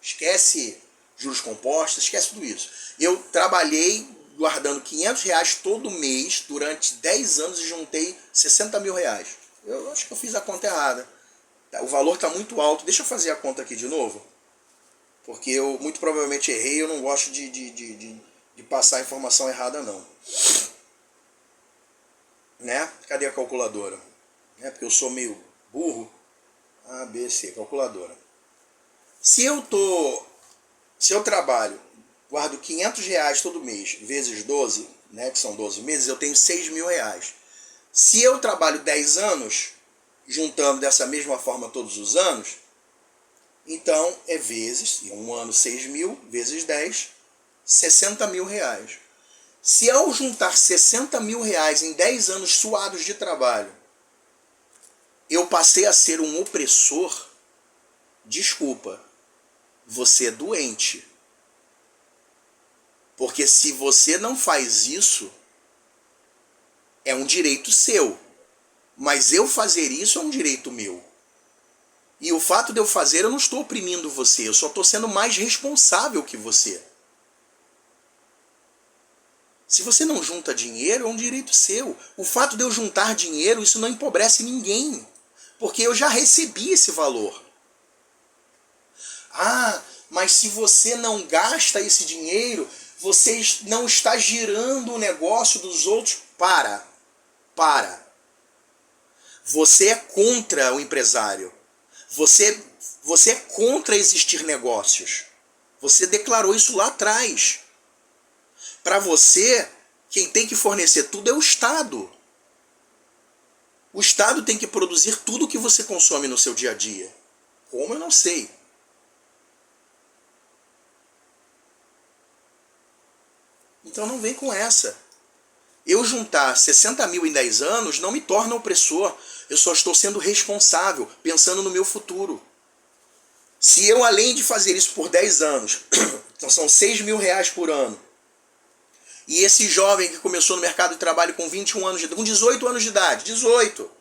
Esquece juros compostos, esquece tudo isso. Eu trabalhei guardando 500 reais todo mês durante 10 anos e juntei 60.000 reais. Eu acho que eu fiz a conta errada. O valor está muito alto. Deixa eu fazer a conta aqui de novo. Porque eu muito provavelmente errei. Eu não gosto de passar a informação errada, não. Né? Cadê a calculadora? Porque eu sou meio burro. A, B, C, calculadora. Se eu trabalho, guardo 500 reais todo mês, vezes 12, né, que são 12 meses, eu tenho 6.000 reais. Se eu trabalho 10 anos, juntando dessa mesma forma todos os anos, então é vezes, um ano 6.000, vezes 10, 60.000 reais. Se ao juntar 60.000 reais em 10 anos suados de trabalho, eu passei a ser um opressor, desculpa, você é doente. Porque se você não faz isso, é um direito seu. Mas eu fazer isso é um direito meu. E o fato de eu fazer, eu não estou oprimindo você, eu só estou sendo mais responsável que você. Se você não junta dinheiro, é um direito seu. O fato de eu juntar dinheiro, isso não empobrece ninguém. Porque eu já recebi esse valor. Ah, mas se você não gasta esse dinheiro, você não está girando o negócio dos outros. Para. Você é contra o empresário. Você é contra existir negócios. Você declarou isso lá atrás. Para você, quem tem que fornecer tudo é o Estado. O Estado tem que produzir tudo que você consome no seu dia a dia. Como, eu não sei. Então não vem com essa. Eu juntar 60.000 em 10 anos não me torna opressor. Eu só estou sendo responsável, pensando no meu futuro. Se eu, além de fazer isso por 10 anos, então são 6.000 reais por ano, e esse jovem que começou no mercado de trabalho com 21 anos de idade, com 18 anos de idade, 18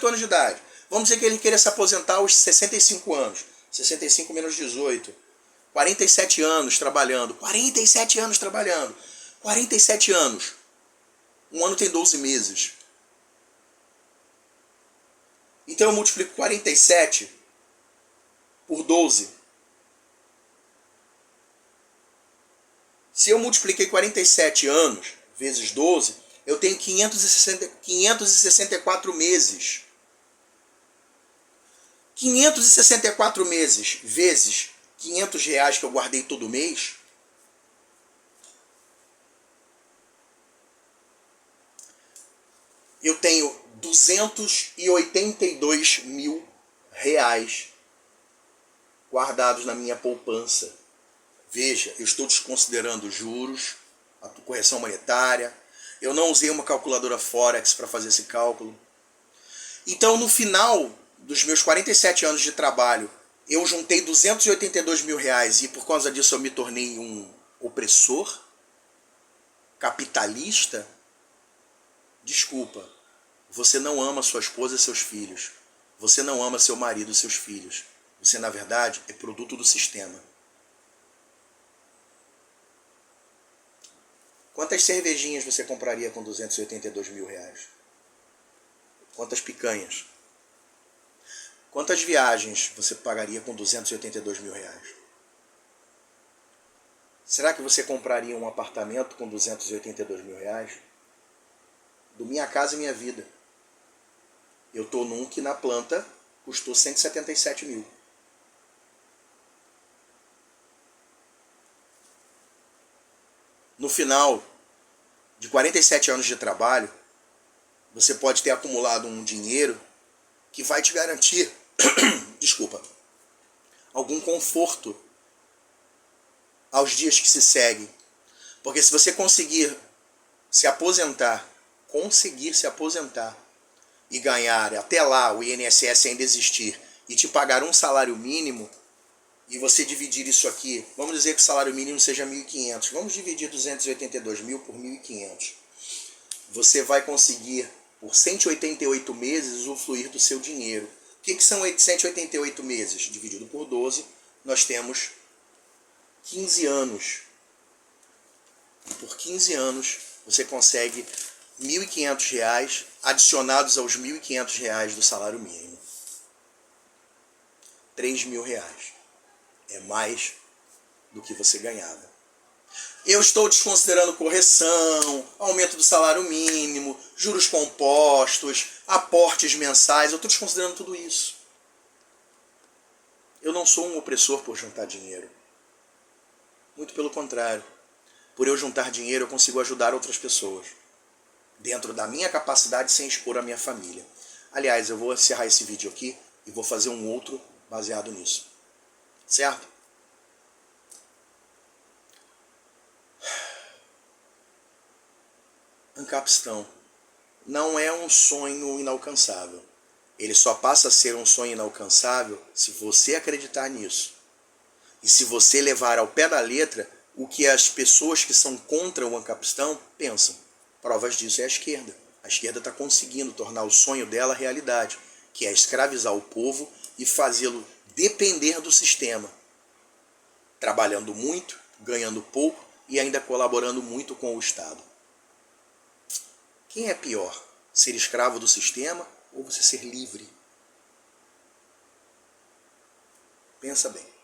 anos de idade, vamos dizer que ele queria se aposentar aos 65 anos, 65 menos 18, 47 anos trabalhando, 47 anos trabalhando, 47 anos, um ano tem 12 meses. Então eu multiplico 47 por 12. Se eu multipliquei 47 anos vezes 12, eu tenho 564 meses. 564 meses vezes 500 reais que eu guardei todo mês, eu tenho 282 mil reais guardados na minha poupança. Veja, eu estou desconsiderando juros, a correção monetária, eu não usei uma calculadora Forex para fazer esse cálculo. Então, no final dos meus 47 anos de trabalho, eu juntei 282 mil reais e por causa disso eu me tornei um opressor, capitalista. Desculpa, você não ama sua esposa e seus filhos. Você não ama seu marido e seus filhos. Você, na verdade, é produto do sistema. Quantas cervejinhas você compraria com 282 mil reais? Quantas picanhas? Quantas viagens você pagaria com 282 mil reais? Será que você compraria um apartamento com 282 mil reais? Do Minha Casa e Minha Vida. Eu estou num que na planta custou 177 mil. No final de 47 anos de trabalho, você pode ter acumulado um dinheiro que vai te garantir, desculpa, algum conforto aos dias que se seguem. Porque se você conseguir se aposentar, conseguir se aposentar e ganhar até lá o INSS ainda existir e te pagar um salário mínimo, e você dividir isso aqui, vamos dizer que o salário mínimo seja 1.500, vamos dividir 282 mil por 1.500. Você vai conseguir, por 188 meses, usufruir do seu dinheiro. O que são 188 meses? Dividido por 12, nós temos 15 anos. Por 15 anos, você consegue R$ 1.500 adicionados aos R$ 1.500 do salário mínimo. R$ 3.000. É mais do que você ganhava. Eu estou desconsiderando correção, aumento do salário mínimo, juros compostos, aportes mensais, eu estou desconsiderando tudo isso. Eu não sou um opressor por juntar dinheiro. Muito pelo contrário. Por eu juntar dinheiro, eu consigo ajudar outras pessoas. Dentro da minha capacidade, sem expor a minha família. Aliás, eu vou encerrar esse vídeo aqui e vou fazer um outro baseado nisso. Certo? Ancapistão não é um sonho inalcançável. Ele só passa a ser um sonho inalcançável se você acreditar nisso. E se você levar ao pé da letra o que as pessoas que são contra o ancapistão pensam. Provas disso é a esquerda. A esquerda está conseguindo tornar o sonho dela realidade, que é escravizar o povo e fazê-lo depender do sistema. Trabalhando muito, ganhando pouco e ainda colaborando muito com o Estado. Quem é pior? Ser escravo do sistema ou você ser livre? Pensa bem.